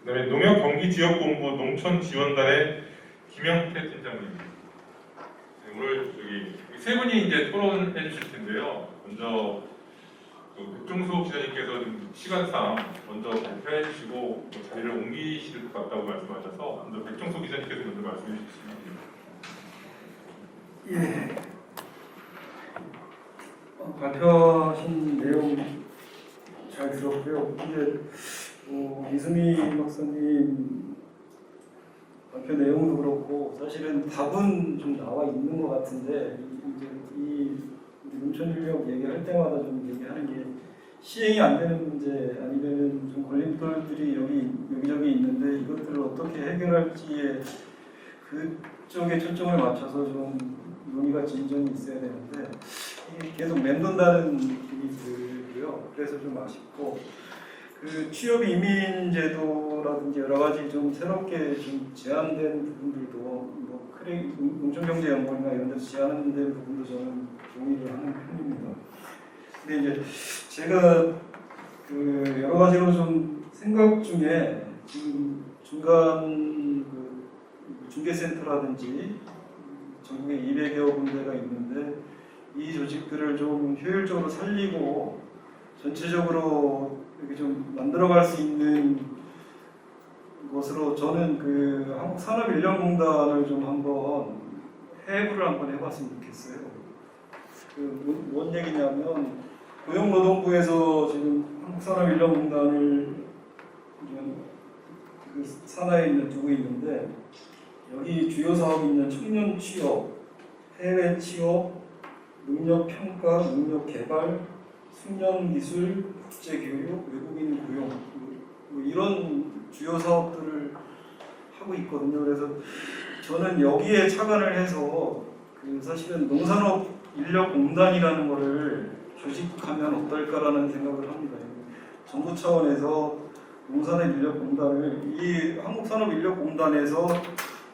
그다음에 농협 경기지역본부 농촌지원단의 김영태 팀장님. 네, 오늘 여기 세 분이 이제 토론해 주실 텐데요. 먼저 백종수 기자님께서 좀 시간상 먼저 발표해 주시고 뭐 자리를 옮기실 것 같다고 말씀하셔서 먼저 백종수 기자님께서 먼저 말씀해 주시겠습니다. 예. 발표하신 내용 잘 들었고요. 이제 이수미 박사님 발표 내용도 그렇고 사실은 답은 좀 나와 있는 것 같은데 이제 이 농촌인력 얘기할 때마다 좀 얘기하는 게 시행이 안 되는 문제 아니면 좀 걸림돌들이 여기저기 있는데 이것들을 어떻게 해결할지에 그쪽에 초점을 맞춰서 좀 논의가 진전이 있어야 되는데 이게 계속 맴돈다는 느낌이 들고요. 그래서 좀 아쉽고 그 취업 이민 제도라든지 여러 가지 좀 새롭게 좀 제한된 부분들도 뭐 농촌경제연구원이나 이런 데서 제한된 부분도 저는 동의를 하는 편입니다. 근데 이제 제가 그 여러 가지로 좀 생각 중에 지금 중간 그 중개센터라든지 전국에 200여 군데가 있는데 이 조직들을 좀 효율적으로 살리고 전체적으로 이렇게 좀 만들어갈 수 있는 것으로 저는 그 한국산업인력공단을 좀 한번 해부를 한번 해봤으면 좋겠어요. 뭔 얘기냐면 고용노동부에서 지금 한국산업인력공단을 그 산하에 두고 있는데 여기 주요 사업이 있는 청년 취업, 해외 취업, 능력 평가, 능력 개발, 숙련 기술, 국제 교육, 외국인 고용 뭐 이런 주요 사업들을 하고 있거든요. 그래서 저는 여기에 착안을 해서 그 사실은 농산업인력공단이라는 거를 조직하면 어떨까라는 생각을 합니다. 정부 차원에서 농산업인력공단을 이 한국산업인력공단에서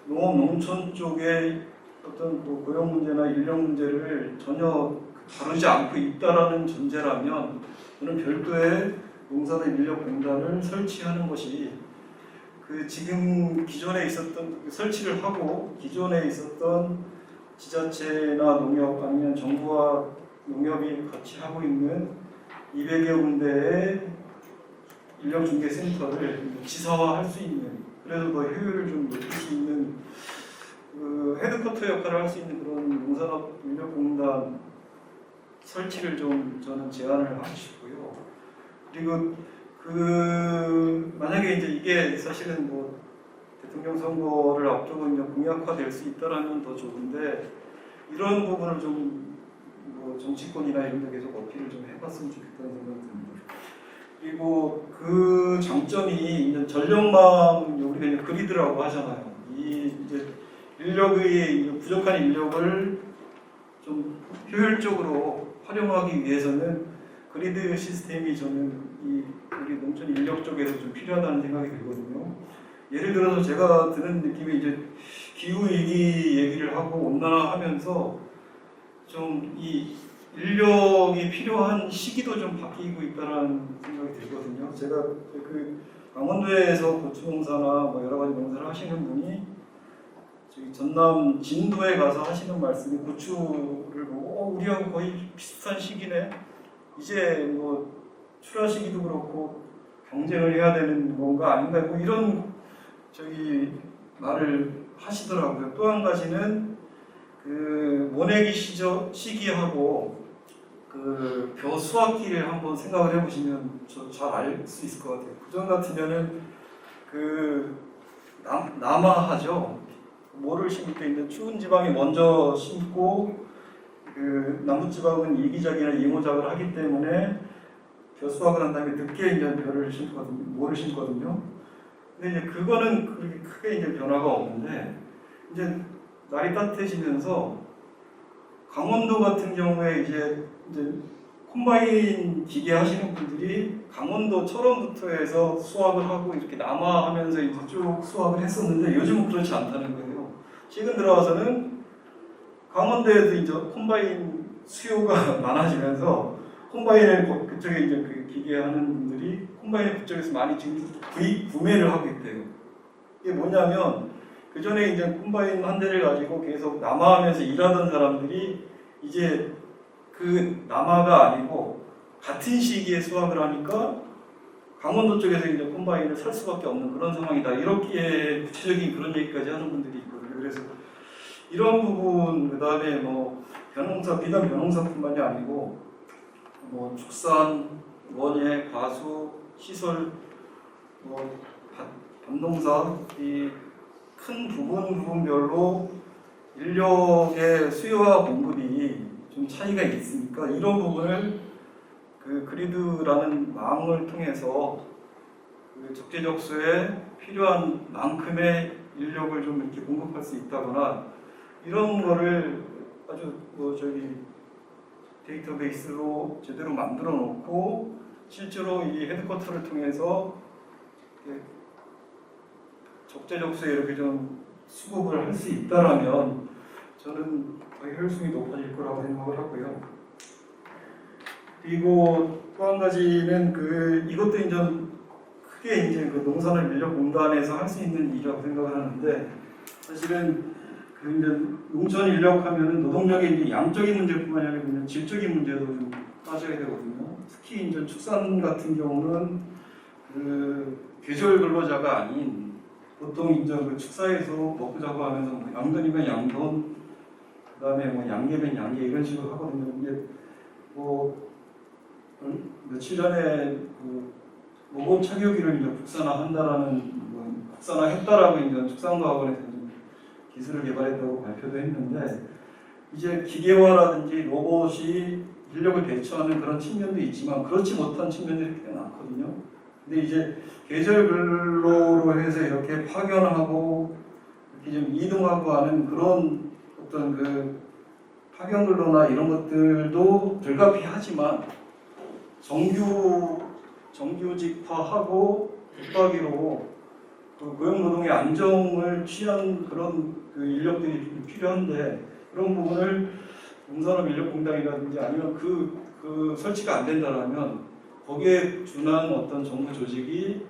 농업 농촌 쪽에 어떤 그 고용 문제나 인력 문제를 전혀 다루지 않고 있다라는 전제라면 저는 별도의 농산업인력공단을 설치하는 것이 그 지금 기존에 있었던 설치를 하고 기존에 있었던 지자체나 농협 아니면 정부와 농협이 같이 하고 있는 200여 군데의 인력중개센터를 지사화할 수 있는 그래서 더 효율을 좀 높일 수 있는 그 헤드쿼터 역할을 할 수 있는 그런 농산업인력공단 설치를 좀 저는 제안을 하고 싶고요. 그리고 그 만약에 이제 이게 사실은 뭐 대통령 선거를 앞두고 이제 공약화될 수 있다라면 더 좋은데 이런 부분을 좀 뭐 정치권이나 이런 데 계속 어필을 좀 해봤으면 좋겠다는 생각이 듭니다. 그리고 그 장점이 이제 전력망 우리가 이제 그리드라고 하잖아요. 이 이제 인력의 부족한 인력을 좀 효율적으로 활용하기 위해서는 그리드 시스템이 저는 이 우리 농촌 인력 쪽에서 좀 필요하다는 생각이 들거든요. 예를 들어서 제가 드는 느낌이 이제 기후 위기 얘기를 하고 온난화하면서 좀 이 인력이 필요한 시기도 좀 바뀌고 있다는 생각이 들거든요. 제가 그 강원도에서 고추농사나 뭐 여러 가지 농사를 하시는 분이 저기 전남 진도에 가서 하시는 말씀이 고추를 보고 우리하고 거의 비슷한 시기네. 이제 뭐 출하 시기도 그렇고 경쟁을 해야 되는 건가 아닌가 뭐 이런 저기 말을 하시더라고요. 또 한 가지는 그 모내기 시기하고 그 벼 수확기를 한번 생각을 해보시면 잘 알 수 있을 것 같아요. 그전 같으면은 그 남하하죠. 모를 심을 때 있는 추운 지방이 먼저 심고 그 남부 지방은 이기작이나 이모작을 하기 때문에 벼 수확을 한 다음에 늦게 이제 벼를 심거든요. 모를 심거든요. 근데 이제 그거는 그렇게 크게 이제 변화가 없는데 이제 날이 따뜻해지면서 강원도 같은 경우에 이제 콤바인 기계 하시는 분들이 강원도 철원부터 해서 수확을 하고 이렇게 남아하면서 이제 쭉 수확을 했었는데 요즘은 그렇지 않다는 거예요. 최근 들어와서는 강원도에도 이제 콤바인 수요가 많아지면서 콤바인을 그쪽에 이제 그 기계 하는 분들이 콤바인을 그쪽에서 많이 지금 구매를 하고 있대요. 이게 뭐냐면 그 전에 이제 콤바인 한 대를 가지고 계속 남아하면서 일하던 사람들이 이제 그 남아가 아니고 같은 시기에 수확을 하니까 강원도 쪽에서 이제 콤바인을 살 수밖에 없는 그런 상황이다. 이렇게 구체적인 그런 얘기까지 하는 분들이 있거든요. 그래서 이런 부분, 그 다음에 뭐 벼농사, 비단 벼농사뿐만이 아니고 뭐 축산, 원예, 과수, 시설, 뭐 밭농사 이 큰 부분별로 인력의 수요와 공급이 좀 차이가 있으니까 이런 부분을 그 그리드라는 망을 통해서 그 적재적소에 필요한 만큼의 인력을 좀 이렇게 공급할 수 있다거나 이런 거를 아주 뭐 저기 데이터베이스로 제대로 만들어 놓고 실제로 이 헤드쿼터를 통해서 적재적소에 이렇게 좀 수급을 할 수 있다라면 저는 더 효율성이 높아질 거라고 생각을 하고요. 그리고 또 한 가지는 이것도 이제 크게 이제 그 농산물인력공단에서 할 수 있는 일이라고 생각을 하는데 사실은 그 이제 농촌 인력하면은 노동력의 이제 양적인 문제뿐만 아니라 그냥 질적인 문제도 좀 따져야 되거든요. 특히 이제 축산 같은 경우는 그 계절 근로자가 아닌 보통 이제 그 축사에서 먹고 자고 하면서 뭐 양돈이면 양돈, 그다음에 뭐 양계면 양계 이런 식으로 하거든요. 이게 뭐 며칠 전에 그 로봇 착유기를 이제 국산화한다라는 국산화했다라고 이제 축산과학원에서 기술을 개발했다고 발표도 했는데 이제 기계화라든지 로봇이 인력을 대처하는 그런 측면도 있지만 그렇지 못한 측면들이 꽤 많거든요. 근데 이제 계절 근로로 해서 이렇게 파견하고 이렇게 좀 이동하고 하는 그런 어떤 그 파견 근로나 이런 것들도 불가피하지만 정규직화하고 붙박이로 그 고용노동의 안정을 취한 그런 그 인력들이 좀 필요한데 그런 부분을 농산업인력공단이라든지 아니면 그 설치가 안 된다라면 거기에 준한 어떤 정부 조직이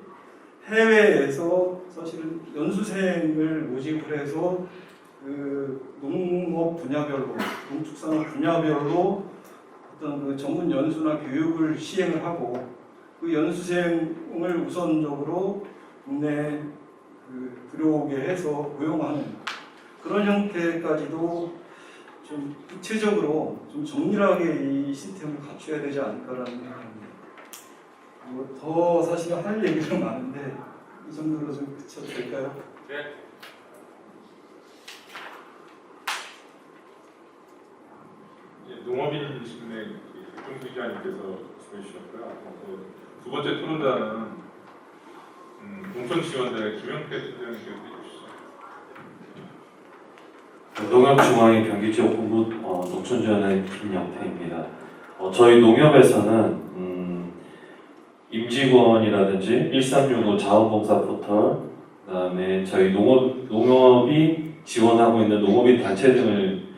해외에서 사실은 연수생을 모집을 해서 그 농업 분야별로, 농축산업 분야별로 어떤 그 전문 연수나 교육을 시행을 하고 그 연수생을 우선적으로 국내에 들어오게 해서 고용하는 그런 형태까지도 좀 구체적으로 좀 정밀하게 이 시스템을 갖춰야 되지 않을까라는 생각입니다. 더 사실 할 얘기는 많은데 이 정도로 좀 그쳐도 될까요? 네. 농업인이신데 백종수 기자님께서 말씀해 주셨고요. 두 번째 토론자는 농촌지원대 김영태 팀장님께서 해주시죠. 농협중앙회 경기지역 본부 농촌지원의 김영태입니다. 저희 농협에서는 임직원이라든지 1365 자원봉사 포털, 그다음에 저희 농업이 지원하고 있는 농업인 단체 등을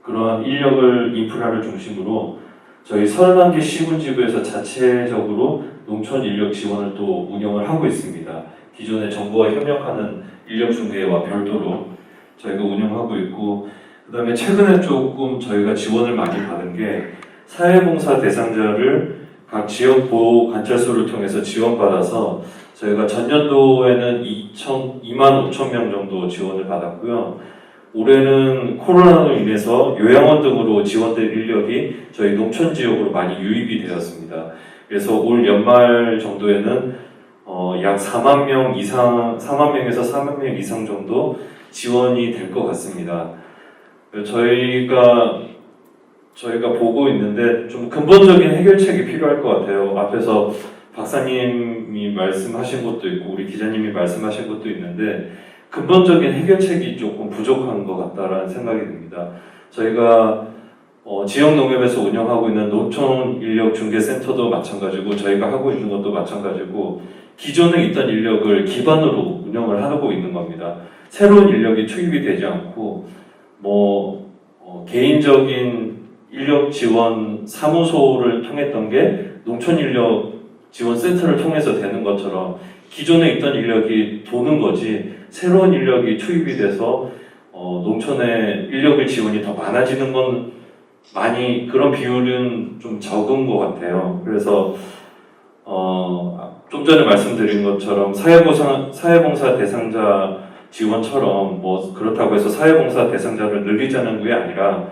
그러한 인력을 인프라를 중심으로 저희 31개 시군지구에서 자체적으로 농촌 인력 지원을 또 운영을 하고 있습니다. 기존에 정부와 협력하는 인력 중개와 별도로 저희가 운영하고 있고, 그다음에 최근에 조금 저희가 지원을 많이 받은 게 사회봉사 대상자를 각 지역 보호 관찰소를 통해서 지원받아서 저희가 전년도에는 2만 5천 명 정도 지원을 받았고요. 올해는 코로나로 인해서 요양원 등으로 지원된 인력이 저희 농촌 지역으로 많이 유입이 되었습니다. 그래서 올 연말 정도에는 약 4만 명에서 4만 명 이상 정도 지원이 될 것 같습니다. 저희가 보고 있는데 좀 근본적인 해결책이 필요할 것 같아요. 앞에서 박사님이 말씀하신 것도 있고 우리 기자님이 말씀하신 것도 있는데 근본적인 해결책이 조금 부족한 것 같다라는 생각이 듭니다. 저희가 지역 농협에서 운영하고 있는 농촌 인력 중개센터도 마찬가지고 저희가 하고 있는 것도 마찬가지고 기존에 있던 인력을 기반으로 운영을 하고 있는 겁니다. 새로운 인력이 투입이 되지 않고 개인적인 인력 지원 사무소를 통했던 게 농촌 인력 지원 센터를 통해서 되는 것처럼 기존에 있던 인력이 도는 거지 새로운 인력이 투입이 돼서 농촌에 인력을 지원이 더 많아지는 건 많이 그런 비율은 좀 적은 것 같아요. 그래서 좀 전에 말씀드린 것처럼 사회봉사 대상자 지원처럼 그렇다고 해서 사회봉사 대상자를 늘리자는 게 아니라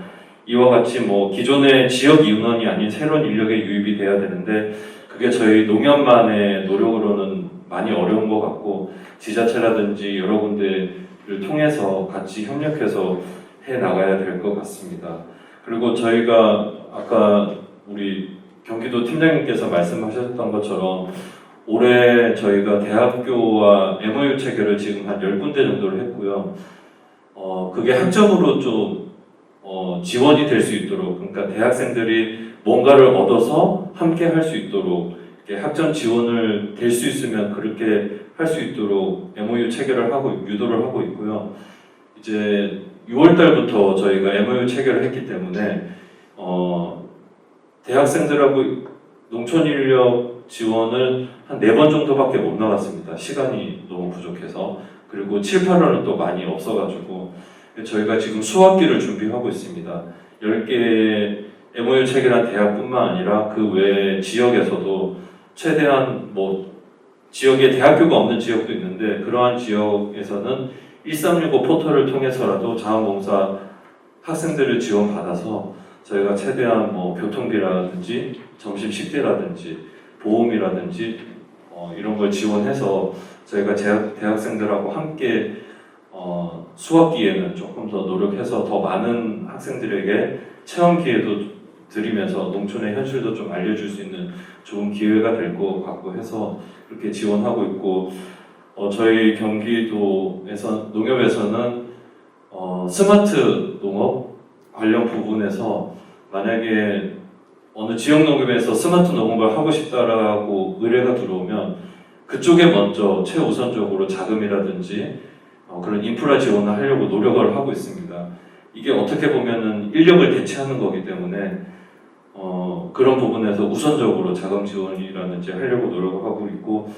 이와 같이 기존의 지역 인원이 아닌 새로운 인력의 유입이 돼야 되는데 그게 저희 농협만의 노력으로는 많이 어려운 것 같고 지자체라든지 여러 군데를 통해서 같이 협력해서 해 나가야 될 것 같습니다. 그리고 저희가 아까 우리 경기도 팀장님께서 말씀하셨던 것처럼 올해 저희가 대학교와 MOU 체결을 지금 한 10군데 정도를 했고요. 그게 학점으로 좀 지원이 될 수 있도록 그러니까 대학생들이 뭔가를 얻어서 함께 할 수 있도록 이렇게 학점 지원을 될 수 있으면 그렇게 할 수 있도록 MOU 체결을 하고 유도를 하고 있고요. 이제 6월 달부터 저희가 MOU 체결을 했기 때문에 대학생들하고 농촌 인력 지원을 한 4번 정도밖에 못 나갔습니다. 시간이 너무 부족해서. 그리고 7, 8월은 또 많이 없어가지고 저희가 지금 수학기를 준비하고 있습니다. 10개의 MOU 체결한 대학뿐만 아니라 그 외 지역에서도 최대한 지역에 대학교가 없는 지역도 있는데 그러한 지역에서는 1365 포털을 통해서라도 자원봉사 학생들을 지원받아서 저희가 최대한 교통비라든지 점심 식대라든지 보험이라든지 이런 걸 지원해서 저희가 대학생들하고 함께 수학기에는 조금 더 노력해서 더 많은 학생들에게 체험 기회도 드리면서 농촌의 현실도 좀 알려줄 수 있는 좋은 기회가 될 것 같고 해서 그렇게 지원하고 있고 저희 경기도에서 농협에서는 스마트 농업 관련 부분에서 만약에 어느 지역 농협에서 스마트 농업을 하고 싶다라고 의뢰가 들어오면 그쪽에 먼저 최우선적으로 자금이라든지 그런 인프라 지원을 하려고 노력을 하고 있습니다. 이게 어떻게 보면은 인력을 대체하는 거기 때문에 그런 부분에서 우선적으로 자금 지원이라든지 하려고 노력을 하고 있고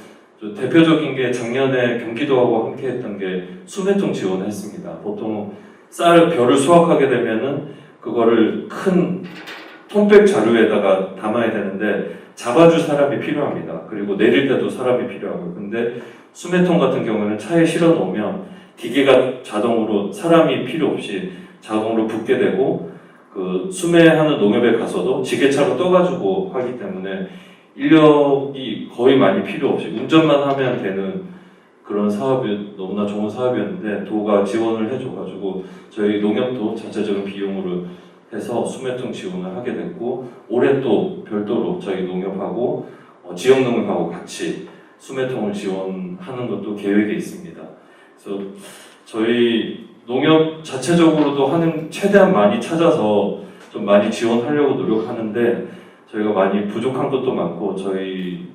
대표적인 게 작년에 경기도하고 함께 했던 게 수매통 지원을 했습니다. 보통 벼를 수확하게 되면은 그거를 큰 통백 자루에다가 담아야 되는데 잡아줄 사람이 필요합니다. 그리고 내릴 때도 사람이 필요하고 근데 수매통 같은 경우는 차에 실어 놓으면 기계가 자동으로 사람이 필요 없이 자동으로 붓게 되고 그 수매하는 농협에 가서도 지게차로 떠가지고 하기 때문에 인력이 거의 많이 필요 없이 운전만 하면 되는 그런 사업이 너무나 좋은 사업이었는데 도가 지원을 해줘가지고 저희 농협도 전체적인 비용으로 해서 수매통 지원을 하게 됐고 올해 또 별도로 저희 농협하고 지역 농협하고 같이 수매통을 지원하는 것도 계획에 있습니다. 그래서 저희 농협 자체적으로도 최대한 많이 찾아서 좀 많이 지원하려고 노력하는데 저희가 많이 부족한 것도 많고 저희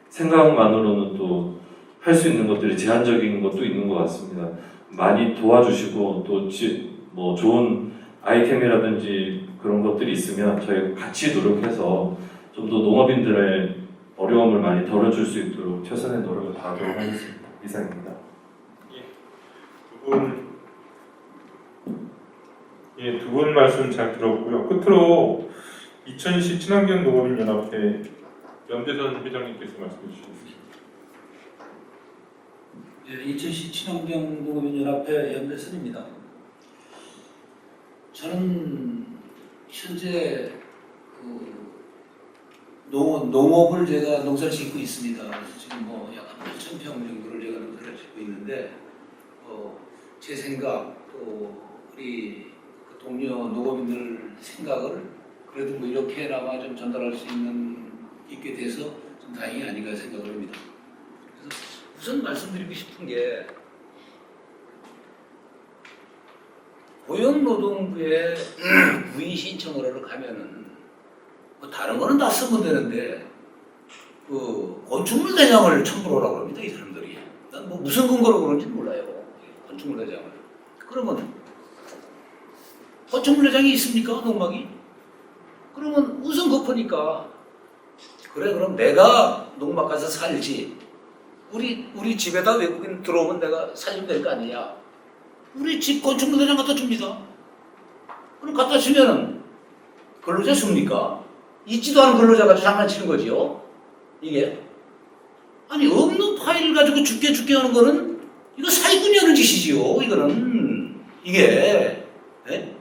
생각만으로는 또 할 수 있는 것들이 제한적인 것도 있는 것 같습니다. 많이 도와주시고 또 좋은 아이템이라든지 그런 것들이 있으면 저희가 같이 노력해서 좀 더 농업인들의 어려움을 많이 덜어줄 수 있도록 최선의 노력을 다하도록 하겠습니다. 이상입니다. 두 분 말씀 잘 들었고요. 끝으로 2020 친환경 농업인 연합회 연대선 회장님께서 말씀해 주시겠습니다. 2010 친환경 농업인 연합회 연대선입니다. 저는 현재 농업을 제가 농사를 짓고 있습니다. 그래서 지금 약 8,000평 정도를 제가 농사를 짓고 있는데 제 생각 또 우리 동료 농업인들 생각을 그래도 이렇게나마 좀 전달할 수 있게 돼서 좀 다행이 아닌가 생각을 합니다. 그래서 우선 말씀드리고 싶은 게 고용노동부에 구인 신청을 하러 가면은 뭐 다른 거는 다 쓰면 되는데 그 건축물 대장을 첨부하라고 합니다 이 사람들이. 난 뭐 무슨 근거로 그런지 몰라요. 건축물 대장을. 그러면 건축물 대장이 있습니까 농막이? 그러면 우선 급하니까 그래 그럼 내가 농막 가서 살지. 우리 집에다 외국인 들어오면 내가 살면 될 거 아니냐. 우리 집 건축물 대장 갖다 줍니다. 그럼 갖다 주면은 근로자 줍니까? 있지도 않은 근로자 가지고 장난치는 거지요. 이게 아니 없는 파일을 가지고 죽게 하는 거는 이거 사기꾼이 하는 짓이지요. 이거는 이게 예?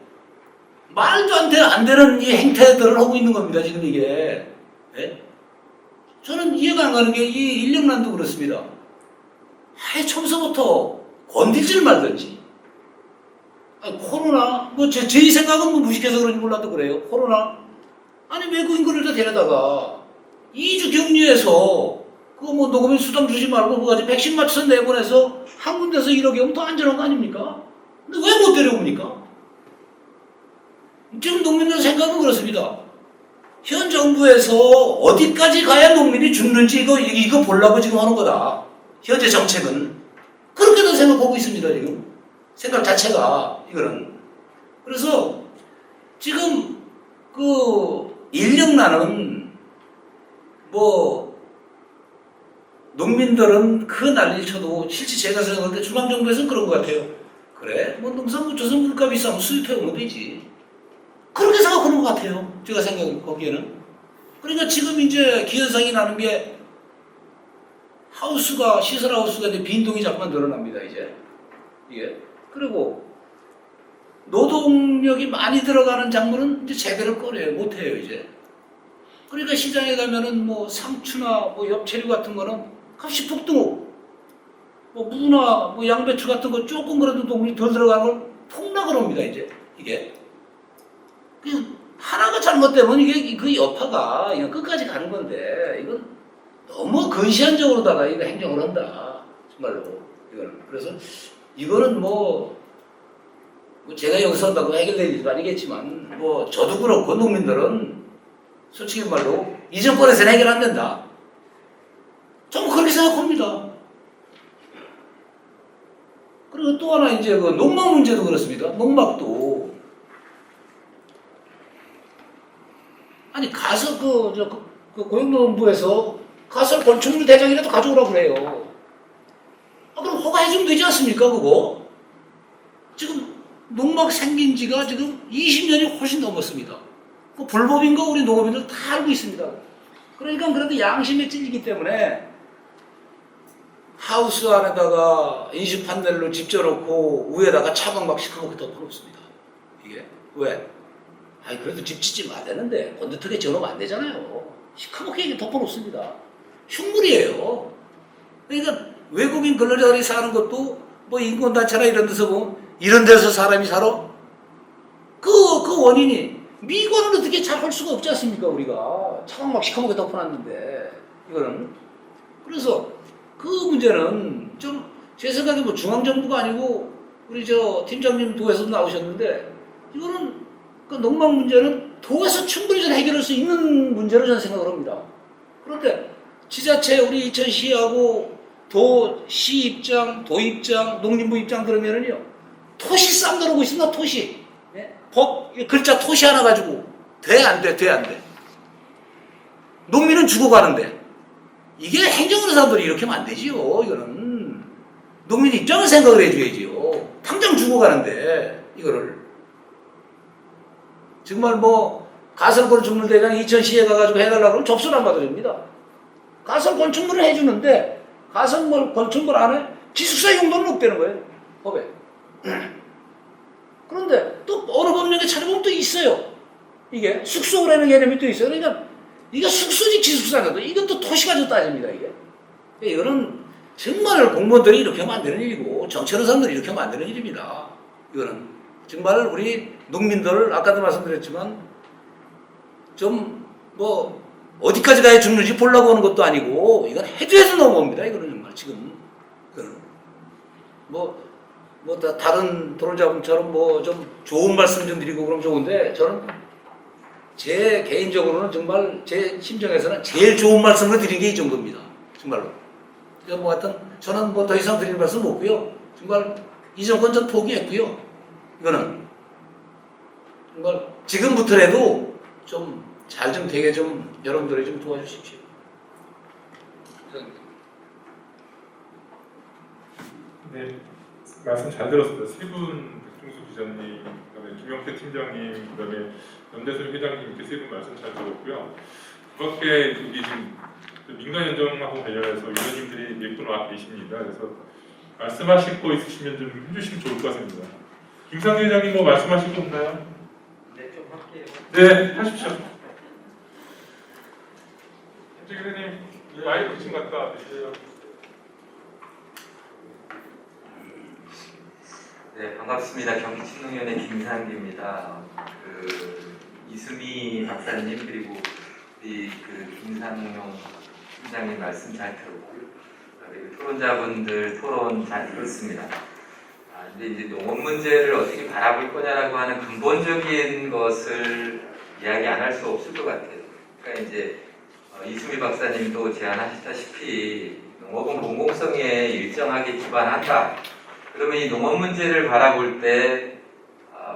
말도 안 되는 이 행태들을 하고 있는 겁니다. 지금 이게 예? 저는 이해가 안 가는 게 이 인력난도 그렇습니다. 아예 처음서부터 건들지를 말든지. 아니, 코로나 제 생각은 뭐 무식해서 그런지 몰라도 그래요. 코로나 아니 외국인 거를 다 데려다가 2주 격리해서 그거 뭐 녹음인 수당 주지 말고 그거 가지고 백신 맞춰서 내보내서 한 군데서 이러게 하면 더 안전한 거 아닙니까? 근데 왜 못 데려옵니까? 지금 농민들 생각은 그렇습니다. 현 정부에서 어디까지 가야 농민이 죽는지 이거 보려고 지금 하는 거다. 현재 정책은 그렇게도 생각하고 있습니다. 지금 생각 자체가 이거는. 그래서 지금 그 인력난은 뭐 농민들은 그 난리 쳐도 실제 제가 생각할 때 중앙정부에서는 그런 것 같아요. 그래 뭐 농산물 조선 물가 비싸면 수입해 오면 되지. 그렇게 생각하는 것 같아요. 제가 생각하기에는. 그러니까 지금 이제 기현상이 나는 게 하우스가 시설하우스가 이제 빈동이 자꾸만 늘어납니다. 이제 이게 그리고 노동력이 많이 들어가는 작물은 이제 재배를 꺼려요. 못해요 이제. 그러니까 시장에 가면은 뭐 상추나 뭐 엽채류 같은 거는 값이 폭등하고 뭐 무나 뭐 양배추 같은 거 조금 그래도 농민이 덜 들어가는 걸 폭락을 합니다. 이제 이게. 하나가 잘못되면 이게 그 여파가 이거 끝까지 가는 건데 이건 너무 근시안적으로다가 이거 행정을 한다 정말로 이거는. 그래서 이거는 뭐 제가 여기서 한다고 해결될 일도 아니겠지만 뭐 저도 그렇고 농민들은 솔직히 말로 이 정권에서는 해결 안 된다. 저는 그렇게 생각합니다. 그리고 또 하나 이제 그 농막 문제도 그렇습니다. 농막도 아니 가서 그 고용노동부에서 가서 건축물 대장이라도 가져오라고 그래요. 아, 그럼 허가해주면 되지 않습니까 그거? 지금 농막 생긴 지가 지금 20년이 훨씬 넘었습니다. 그 불법인 거 우리 농업인들 다 알고 있습니다. 그러니까 그래도 양심에 찔리기 때문에 하우스 안에다가 인식 판넬로 집 져놓고 위에다가 차광 막 시커멓게 덮어놓습니다. 이게 왜? 아니 그래도 집 짓지 마 되는데 건드트게 지어놓으면 안 되잖아요. 시커멓게 덮어놓습니다. 흉물이에요. 그러니까 외국인 근로자들이 사는 것도 뭐 인권단체나 이런 데서 보면 이런 데서 사람이 살아? 그 원인이 미관은 어떻게 잘 할 수가 없지 않습니까 우리가. 차광 막 시커멓게 덮어놨는데 이거는. 그래서 그 문제는 좀 제 생각에 뭐 중앙정부가 아니고 우리 저 팀장님 도에서 나오셨는데 이거는 그 농막 문제는 도에서 충분히 좀 해결할 수 있는 문제로 저는 생각을 합니다. 그런데 지자체 우리 이천시하고 도시 입장, 도 입장, 농림부 입장 들으면은요 토시 쌈 들어오고 있습니다. 토시. 네? 법 글자 토시 하나 가지고 돼 안 돼. 농민은 죽어가는데 이게 행정하는 사람들이 이렇게 하면 안 되지요. 이거는 농민 입장을 생각을 해줘야지요. 당장 죽어가는데 이거를 정말 뭐 가설 건축물 대장 이천시에 가가지고 해달라고 그러면 접수를 안 받아줍니다. 가설 건축물을 해주는데 가설 건축물 안에 기숙사 용도는 없다는 거예요. 법에. 그런데 또 어느 법령에 찾아보면 또 있어요. 이게 숙소라는 개념이 또 있어요. 그러니까 이게 숙소지 기숙사인가도 이것도 토시 가지고 따집니다. 이게. 이거는 정말 공무원들이 이렇게 하면 안 되는 일이고 정치하는 사람들이 이렇게 하면 안 되는 일입니다. 이거는 정말 우리 농민들 아까도 말씀드렸지만 좀 뭐 어디까지 가야 죽는지 보려고 하는 것도 아니고 이건 해줘야지 넘어옵니다. 이거는 정말 지금 이거는 뭐 뭐 다른 토론자분처럼 뭐 좀 좋은 말씀 좀 드리고 그러면 좋은데 저는 제 개인적으로는 정말 제 심정에서는 제일 좋은 말씀을 드린 게 이 정도입니다. 정말로. 그러니까 뭐 하여튼 저는 뭐 더 이상 드릴 말씀 없고요. 정말 이 정권 전 포기했고요. 이거는 정말 지금부터라도 좀 잘 좀 되게 좀 여러분들이 좀 도와주십시오. 네, 말씀 잘 들었습니다. 세 분, 백종수 기자님, 그다음에 김영태 팀장님, 그다음에 연대술 회장님 이렇게 세 분 말씀 잘 들었고요. 그 밖에 여기 지금 민간 연정하고 관련해서 위원님들이 몇 분 와 계십니다. 그래서 말씀하실 거 있으시면 좀 해주시면 좋을 것 같습니다. 김상규 회장님 뭐 말씀하실 거 없나요? 네, 좀 할게요. 네, 하십시오. 현재 교수님, 마이크 좀 갖다 대주세요. 네, 반갑습니다. 경기침농위원회 김상규입니다. 이수미 박사님 그리고 우리 김상용 팀장님 말씀 잘 들었고요. 그리고 토론자분들 토론 잘 들었습니다. 근데 이제 농업 문제를 어떻게 바라볼 거냐라고 하는 근본적인 것을 이야기 안 할 수 없을 것 같아요. 그러니까 이제 이수미 박사님도 제안하셨다시피 농업은 공공성에 일정하게 기반한다. 그러면 이 농업 문제를 바라볼 때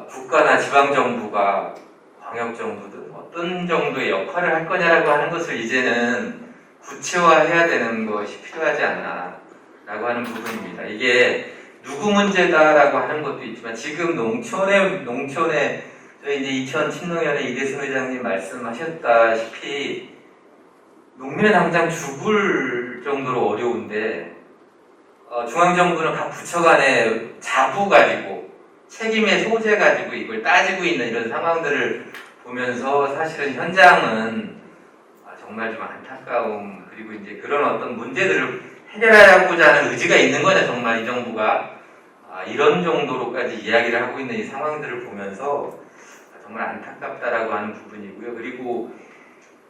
국가나 지방정부가 광역정부든 어떤 정도의 역할을 할 거냐라고 하는 것을 이제는 구체화해야 되는 것이 필요하지 않나 라고 하는 부분입니다. 이게 누구 문제다라고 하는 것도 있지만 지금 농촌에 저희 이제 2000친농위원회 이대순 회장님 말씀하셨다시피 농민은 당장 죽을 정도로 어려운데 중앙정부는 각 부처 간에 자부 가지고 책임의 소재 가지고 이걸 따지고 있는 이런 상황들을 보면서 사실은 현장은 정말 좀 안타까움 그리고 이제 그런 어떤 문제들을 해결하고자 하는 의지가 있는 거냐 정말 이 정부가 이런 정도로까지 이야기를 하고 있는 이 상황들을 보면서 정말 안타깝다라고 하는 부분이고요. 그리고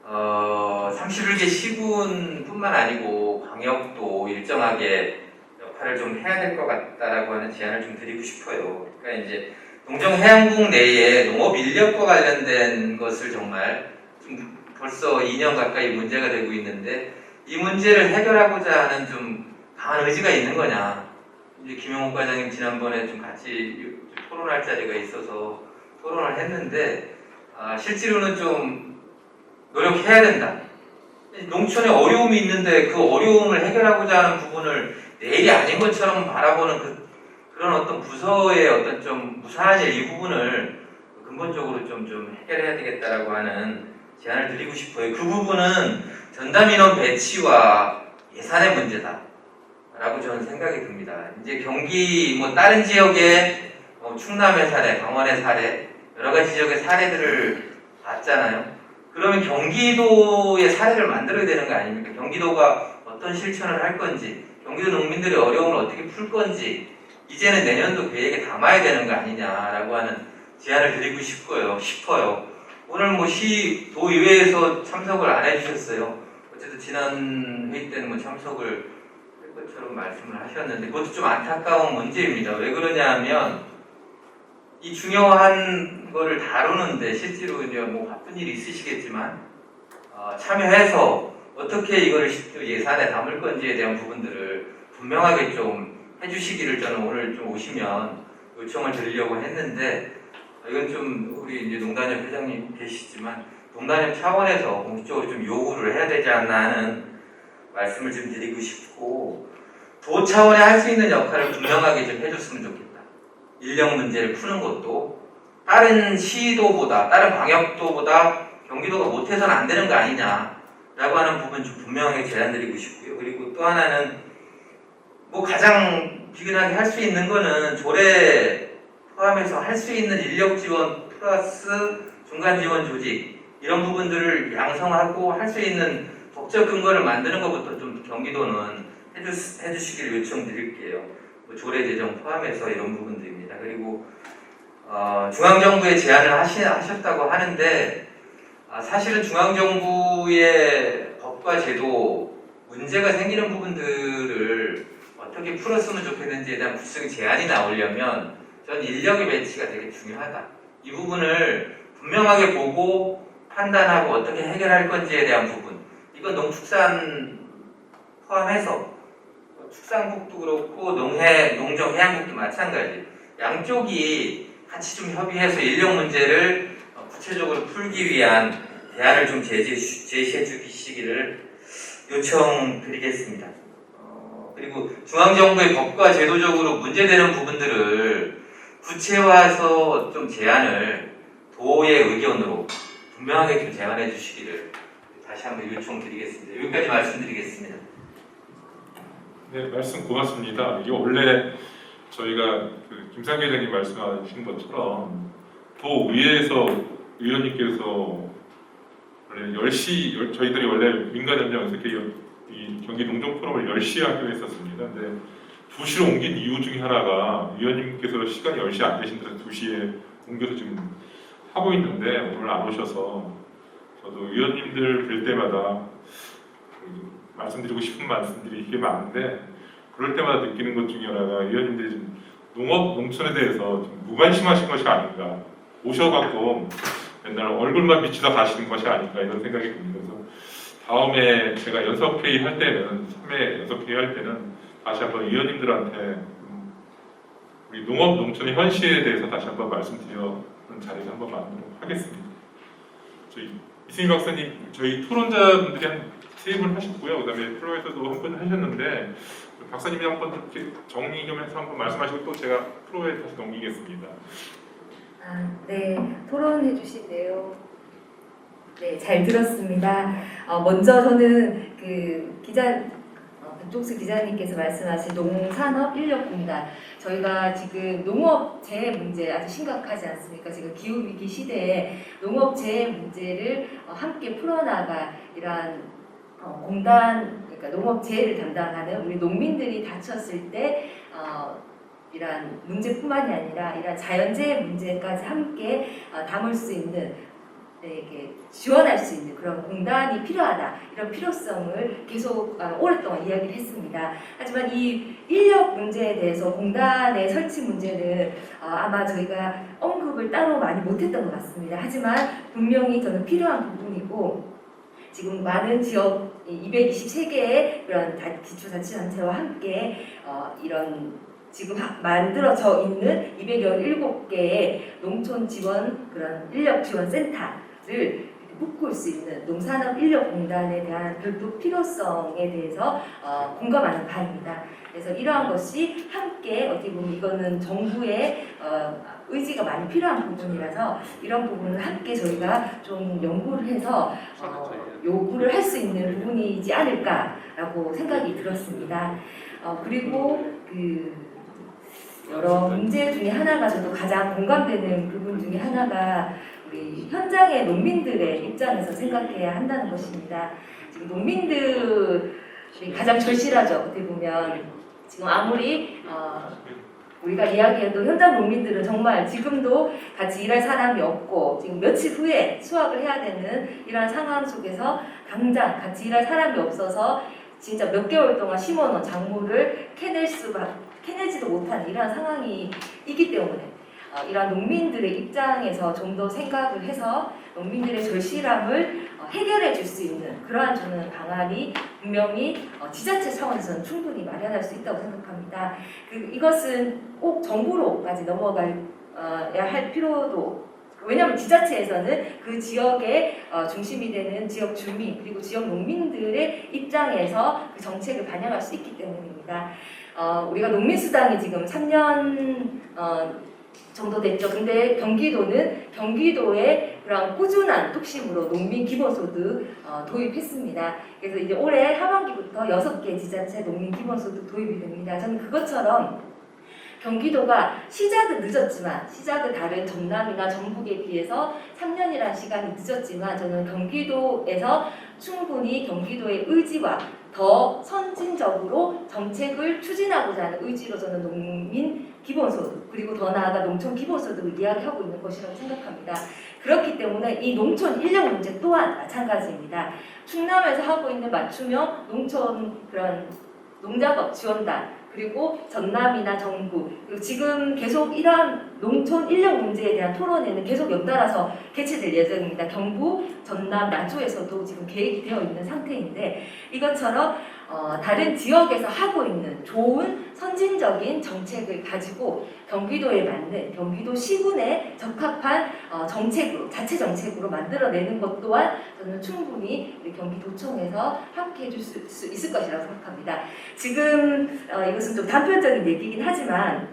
31개 시군뿐만 아니고 광역도 일정하게 역할을 좀 해야 될 것 같다라고 하는 제안을 좀 드리고 싶어요. 그러니까 이제 농정해양국 내에 농업 인력과 관련된 것을 정말 좀 벌써 2년 가까이 문제가 되고 있는데 이 문제를 해결하고자 하는 좀 강한 의지가 있는 거냐. 이제 김용욱 과장님 지난번에 좀 같이 토론할 자리가 있어서 토론을 했는데 실제로는 좀 노력해야 된다. 농촌에 어려움이 있는데 그 어려움을 해결하고자 하는 부분을 내일이 아닌 것처럼 바라보는 그런 어떤 부서의 어떤 좀 무사한 일 이 부분을 근본적으로 좀 해결해야 되겠다라고 하는 제안을 드리고 싶어요. 그 부분은 전담 인원 배치와 예산의 문제다. 라고 저는 생각이 듭니다. 이제 경기 뭐 다른 지역의 충남의 사례, 강원의 사례, 여러 가지 지역의 사례들을 봤잖아요. 그러면 경기도의 사례를 만들어야 되는 거 아닙니까? 경기도가 어떤 실천을 할 건지, 경기도 농민들의 어려움을 어떻게 풀 건지, 이제는 내년도 계획에 담아야 되는 거 아니냐라고 하는 제안을 드리고 싶어요. 오늘 뭐 도의회에서 참석을 안 해주셨어요. 어쨌든 지난 회의 때는 뭐 참석을 할 것처럼 말씀을 하셨는데 그것도 좀 안타까운 문제입니다. 왜 그러냐 하면 이 중요한 거를 다루는데 실제로 이제 뭐 바쁜 일이 있으시겠지만 참여해서 어떻게 이거를 예산에 담을 건지에 대한 부분들을 분명하게 좀 해주시기를 저는 오늘 좀 오시면 요청을 드리려고 했는데 이건 좀 우리 이제 농단협 회장님 계시지만 농단협 차원에서 공식적으로 좀 요구를 해야 되지 않나 하는 말씀을 좀 드리고 싶고 도 차원에 할 수 있는 역할을 분명하게 좀 해줬으면 좋겠다. 인력 문제를 푸는 것도 다른 시도보다 다른 광역도보다 경기도가 못해서는 안 되는 거 아니냐라고 하는 부분 좀 분명하게 제안드리고 싶고요. 그리고 또 하나는 뭐 가장 비근하게 할 수 있는 거는 조례 포함해서 할 수 있는 인력 지원 플러스 중간 지원 조직 이런 부분들을 양성하고 할 수 있는 법적 근거를 만드는 것부터 좀 경기도는 해주시기를 요청드릴게요. 뭐 조례 제정 포함해서 이런 부분들입니다. 그리고 중앙정부에 제안을 하셨다고 하는데 사실은 중앙정부의 법과 제도 문제가 생기는 부분들을 어떻게 풀었으면 좋겠는지에 대한 구체적인 제안이 나오려면 전 인력의 배치가 되게 중요하다. 이 부분을 분명하게 보고 판단하고 어떻게 해결할 건지에 대한 부분. 이건 농축산 포함해서 축산국도 그렇고 농정해양국도 마찬가지. 양쪽이 같이 좀 협의해서 인력 문제를 구체적으로 풀기 위한 대안을 좀 제시해 주시기를 요청드리겠습니다. 그리고 중앙정부의 법과 제도적으로 문제되는 부분들을 구체화해서 좀 제안을 도의 의견으로 분명하게 좀 제안해 주시기를 다시 한번 요청드리겠습니다. 여기까지 말씀드리겠습니다. 네, 말씀 고맙습니다. 이게 원래 저희가 그 김상규 회장님 말씀하신 것처럼 도의회에서 의원님께서 원래 10시, 저희들이 원래 민간연장에서 이 경기 농정 포럼을 10시에 하기로 했었습니다. 근데 2시로 옮긴 이유 중에 하나가 위원님께서 시간이 10시 안 되신다서 2시에 옮겨서 지금 하고 있는데 오늘 안 오셔서 저도 위원님들 뵐 때마다 말씀드리고 싶은 말씀들이 되게 많은데 그럴 때마다 느끼는 것 중에 하나가 위원님들이 좀 농업, 농촌에 대해서 좀 무관심하신 것이 아닌가, 오셔갖고 맨날 얼굴만 비치다 가시는 것이 아닌가 이런 생각이 듭니다. 그래서 다음에 제가 연석회의 할 때는 3회 연석회의 할 때는 다시 한번 위원님들한테 우리 농업, 농촌의 현실에 대해서 다시 한번 말씀드리는 자리를 한번 만들도록 하겠습니다. 저희 이승희 박사님, 저희 토론자분들이 한 3분 하셨고요. 그 다음에 프로에서도 한 분 하셨는데 박사님이 한번 이렇게 정리 좀 해서 한번 말씀하시고 또 제가 프로에 다시 넘기겠습니다. 네, 토론해 주신 내용 네, 잘 들었습니다. 먼저 저는 그 백종수 기자님께서 말씀하신 농산업 인력공단, 저희가 지금 농업 재해 문제 아주 심각하지 않습니까? 지금 기후위기 시대에 농업 재해 문제를 함께 풀어나갈 이러한 공단, 그러니까 농업 재해를 담당하는 우리 농민들이 다쳤을 때 이러한 문제뿐만이 아니라 이러한 자연재해 문제까지 함께 담을 수 있는, 이렇게 지원할 수 있는 그런 공단이 필요하다, 이런 필요성을 계속 오랫동안 이야기를 했습니다. 하지만 이 인력 문제에 대해서 공단의 설치 문제는 아마 저희가 언급을 따로 많이 못했던 것 같습니다. 하지만 분명히 저는 필요한 부분이고, 지금 많은 지역 223개의 그런 기초자치단체와 함께 이런 지금 만들어져 있는 217개의 농촌 지원 그런 인력 지원 센터를 묶을 수 있는 농산업 인력공단에 대한 별도 필요성에 대해서 공감하는 바입니다. 그래서 이러한 것이 함께 어떻게 보면 이거는 정부의 의지가 많이 필요한 부분이라서 이런 부분을 함께 저희가 좀 연구를 해서 요구를 할 수 있는 부분이지 않을까라고 생각이 들었습니다. 그리고 여러 문제 중에 하나가 저도 가장 공감되는 부분 중에 하나가 우리 현장의 농민들의 입장에서 생각해야 한다는 것입니다. 지금 농민들이 가장 절실하죠. 어떻게 보면 지금 아무리 우리가 이야기해도 현장 농민들은 정말 지금도 같이 일할 사람이 없고 지금 며칠 후에 수확을 해야 되는 이러한 상황 속에서 당장 같이 일할 사람이 없어서 진짜 몇 개월 동안 심어놓은 작물을 캐내지도 못하는 이러한 상황이 있기 때문에 이러한 농민들의 입장에서 좀 더 생각을 해서 농민들의 절실함을 해결해 줄 수 있는 그러한 저는 방안이 분명히 지자체 차원에서는 충분히 마련할 수 있다고 생각합니다. 이것은 꼭 정부로까지 넘어가야 할 필요도, 왜냐하면 지자체에서는 그 지역의 중심이 되는 지역 주민 그리고 지역 농민들의 입장에서 그 정책을 반영할 수 있기 때문입니다. 우리가 농민수당이 지금 3년 정도 됐죠. 근데 경기도의 그런 꾸준한 뚝심으로 농민 기본소득 도입했습니다. 그래서 이제 올해 하반기부터 6개 지자체 농민 기본소득 도입이 됩니다. 저는 그것처럼 경기도가 시작은 늦었지만, 시작은 다른 전남이나 전북에 비해서 3년이라는 시간이 늦었지만 저는 경기도에서 충분히 경기도의 의지와 더 선진적으로 정책을 추진하고자 하는 의지로 저는 농민 기본소득 그리고 더 나아가 농촌 기본소득을 이야기하고 있는 것이라고 생각합니다. 그렇기 때문에 이 농촌 인력 문제 또한 마찬가지입니다. 충남에서 하고 있는 맞춤형 농촌 그런 농작업 지원단 그리고 전남이나 정부, 그리고 지금 계속 이러한 농촌 인력 문제에 대한 토론회는 계속 연달아서 개최될 예정입니다. 경북, 전남, 나주에서도 지금 계획이 되어 있는 상태인데 이것처럼 다른 지역에서 하고 있는 좋은 선진적인 정책을 가지고 경기도에 맞는 경기도 시군에 적합한 정책으로, 자체 정책으로 만들어내는 것 또한 저는 충분히 우리 경기도청에서 함께 해줄 수 있을 것이라고 생각합니다. 지금 이것은 좀 단편적인 얘기긴 하지만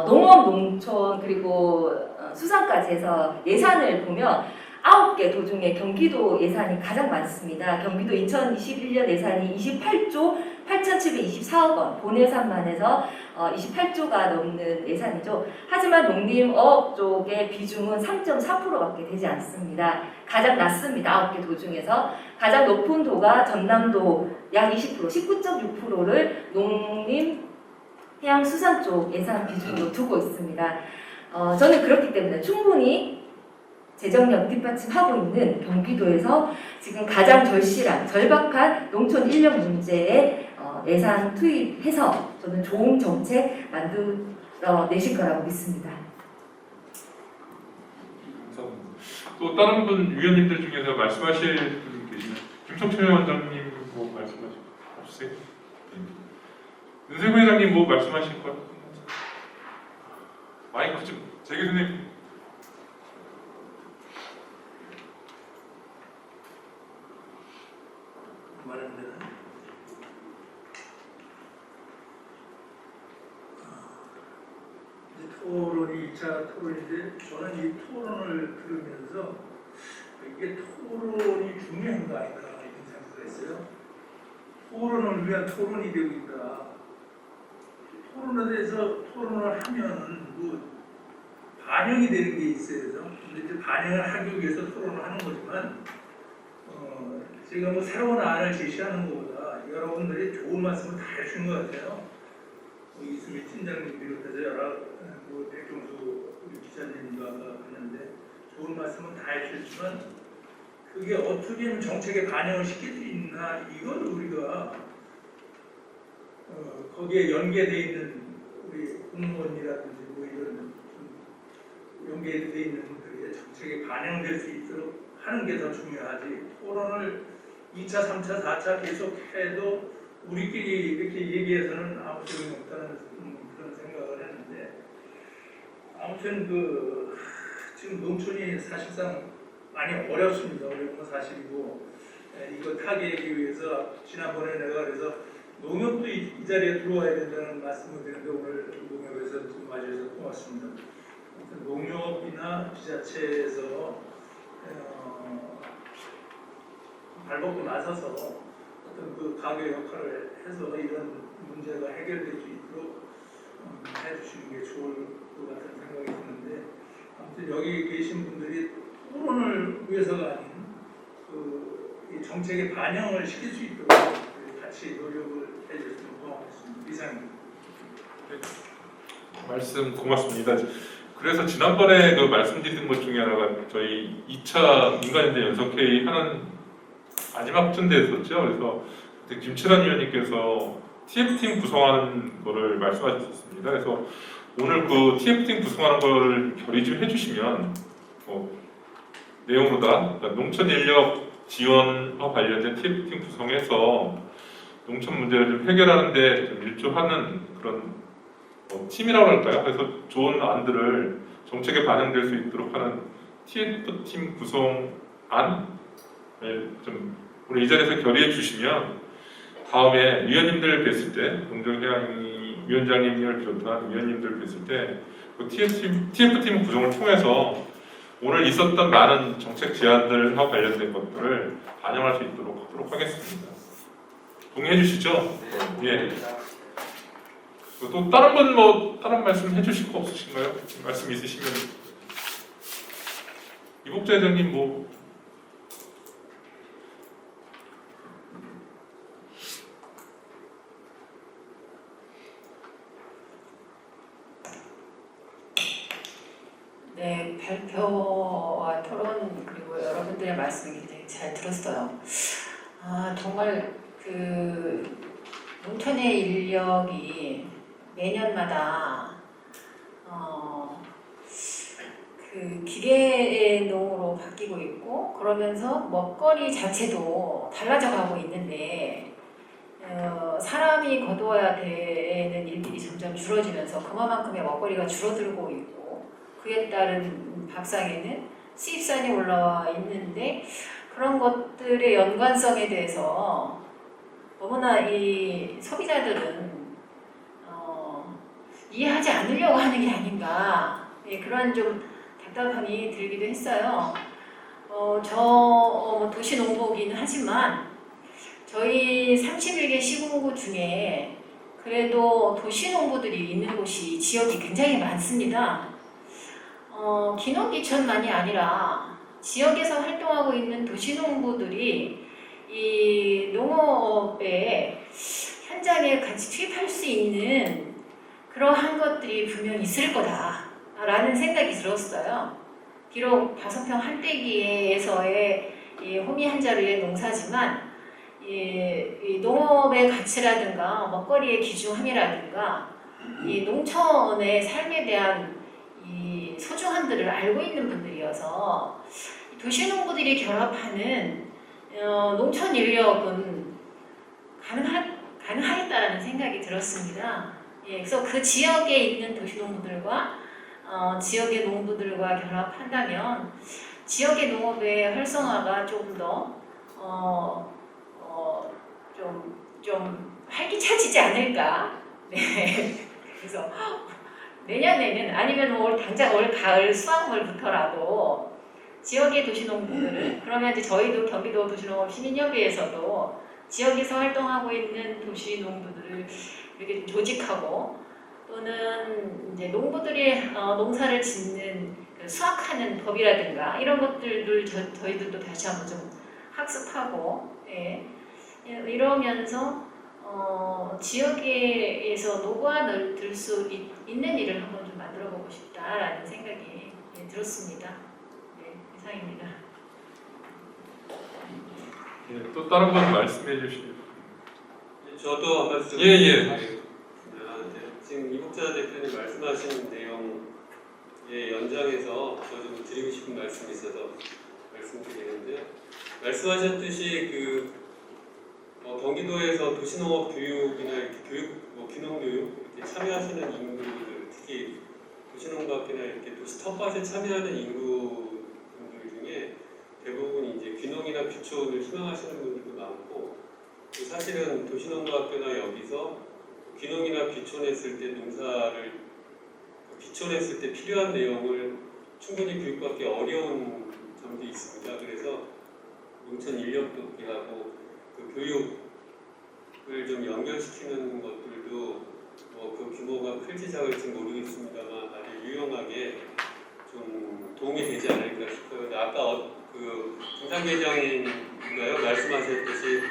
농업, 농촌 그리고 수산까지 해서 예산을 보면 9개 도 중에 경기도 예산이 가장 많습니다. 경기도 2021년 예산이 28조 8,724억 원, 본 예산만 해서 28조가 넘는 예산이죠. 하지만 농림업 쪽의 비중은 3.4%밖에 되지 않습니다. 가장 낮습니다. 9개 도 중에서. 가장 높은 도가 전남도 약 20%, 19.6%를 농림, 해양 수산 쪽 예산 비중으로 두고 있습니다. 저는 그렇기 때문에 충분히 재정력 뒷받침하고 있는 경기도에서 지금 가장 절실한, 절박한 농촌 인력 문제에 예산 투입해서 저는 좋은 정책 만들어 내실 거라고 믿습니다. 감사합니다. 또 다른 분 위원님들 중에서 말씀하실 분 계시나요? 김성철 원장님 뭐 말씀하실 거 없으세요? 윤세구 회장님 뭐 말씀하실 거? 마이크 좀 재계 선생님. 말하는 데는 토론이 2차 토론인데 저는 이 토론을 들으면서 이게 토론이 중요한 거 아닌가 이런 생각을 했어요. 토론을 위한 토론이 되고 있다. 토론에 대해서 토론을 하면은 뭐 반영이 되는 게 있어야죠. 근데 이제 반영을 하기 위해서 토론을 하는 거지만 제가 뭐 새로운 안을 제시하는 것보다 여러분들이 좋은 말씀을 다 해주신 것 같아요. 이수미 팀장님 비롯해서 여러 백경수 기자님과 하는데 좋은 말씀은 다 해주셨지만 그게 어떻게 하면 정책에 반영을 시킬 수 있나 이걸 우리가 거기에 연계되어 있는 우리 공무원이라든지 뭐 이런 연계되어 있는 분들이 정책에 반영될 수 있도록 하는 게 더 중요하지. 토론을 2차, 3차, 4차 계속 해도 우리끼리 이렇게 얘기해서는 아무 소용이 없다는 그런 생각을 했는데 아무튼 지금 농촌이 사실상 많이 어렵습니다. 어려운 건 사실이고 이거 타개하기 위해서 지난번에 내가 그래서 농협도 이 자리에 들어와야 된다는 말씀을 드렸는데 오늘 농협에서 좀 맞이해서 고맙습니다. 농협이나 지자체에서 발벗고 나서서 어떤 그 가교 역할을 해서 이런 문제가 해결될 수 있도록 해주시는 게 좋을 것 같은 생각이 드는데 아무튼 여기 계신 분들이 토론을 위해서가 아닌 이 정책에 반영을 시킬 수 있도록 같이 노력을 해주셨으면 고맙겠습니다. 이상입니다. 말씀 고맙습니다. 그래서 지난번에 말씀드린 것 중에 하나가 저희 2차 민간인재 연석회의 하는 마지막 쯤대였었죠. 그래서 그때 김철환 위원님께서 TF팀 구성하는 거를 말씀하셨습니다. 그래서 오늘 그 TF팀 구성하는 거를 결의 좀 해주시면 내용으로다 그러니까 농촌 인력 지원과 관련된 TF팀 구성해서 농촌 문제를 좀 해결하는 데 좀 일조하는 그런 팀이라고 할까요? 그래서 좋은 안들을 정책에 반영될 수 있도록 하는 TF팀 구성안을 좀 오늘 이 자리에서 결의해 주시면 다음에 위원님들 뵀을 때 농정해양 위원장님을 비롯한 위원님들 뵀을 때 그 TF팀 구성을 통해서 오늘 있었던 많은 정책 제안들과 관련된 것들을 반영할 수 있도록 하도록 하겠습니다. 동의해 주시죠? 예. 또 다른 분 다른 말씀 해주실 거 없으신가요? 말씀 있으시면 이복자 회장님 네, 발표와 토론 그리고 여러분들의 말씀 굉장히 잘 들었어요. 정말 농촌의 인력이 매년마다 그 기계 농으로 바뀌고 있고 그러면서 먹거리 자체도 달라져 가고 있는데 사람이 거두어야 되는 일들이 점점 줄어지면서 그만큼의 먹거리가 줄어들고 있고 그에 따른 밥상에는 수입산이 올라와 있는데 그런 것들의 연관성에 대해서 너무나 이 소비자들은 이해하지 않으려고 하는 게 아닌가 그런 좀 답답함이 들기도 했어요. 저 도시농부이긴 하지만 저희 31개 시군구 중에 그래도 도시농부들이 있는 곳이 지역이 굉장히 많습니다. 기농기촌만이 아니라 지역에서 활동하고 있는 도시농부들이 이 농업에 현장에 같이 투입할 수 있는 그러한 것들이 분명히 있을 거다라는 생각이 들었어요. 비록 5평 한떼기에서의 이 호미 한 자루의 농사지만 이 농업의 가치라든가 먹거리의 귀중함이라든가 이 농촌의 삶에 대한 이 소중함들을 알고 있는 분들이어서 도시농부들이 결합하는 농촌 인력은 가능하겠다라는 생각이 들었습니다. 그래서 그 지역에 있는 도시농부들과 지역의 농부들과 결합한다면 지역의 농업의 활성화가 조금 더 좀 활기차지지 않을까. 네. 그래서 내년에는 아니면 당장 올 가을 수확물부터라도 지역의 도시농부들은 그러면 이제 저희도 경기도 도시농업 시민협의회에서도 지역에서 활동하고 있는 도시농부들을 이렇게 조직하고 또는 이제 농부들이 농사를 짓는 그 수확하는 법이라든가 이런 것들을 저희들도 다시 한번 좀 학습하고 이러면서 지역에서 녹아들 수 있는 일을 한번 좀 만들어보고 싶다라는 생각이 들었습니다. 네, 이상입니다. 또 다른 분 말씀해 주시죠. 저도 한 말씀. 예. 지금 이국자 대표님 말씀하신 내용의 연장해서 저 좀 드리고 싶은 말씀이 있어서 말씀드리는데요. 말씀하셨듯이 경기도에서 도시농업 교육이나 이렇게 귀농교육 이렇게 참여하시는 인구들, 특히 도시농업이나 이렇게 도시 텃밭에 참여하는 인구분들 중에 대부분 이제 귀농이나 귀촌을 희망하시는 분들도 많고, 사실은 도시농업학교나 여기서 귀농이나 귀촌했을 때 농사를 귀촌했을 때 필요한 내용을 충분히 교육받기 어려운 점도 있습니다. 그래서 농촌 인력 돕기하고 그 교육을 좀 연결시키는 것들도 그 규모가 클지 작을지 모르겠습니다만 아주 유용하게 좀 도움이 되지 않을까 싶어요. 근데 아까 그 김상계장인가요? 말씀하셨듯이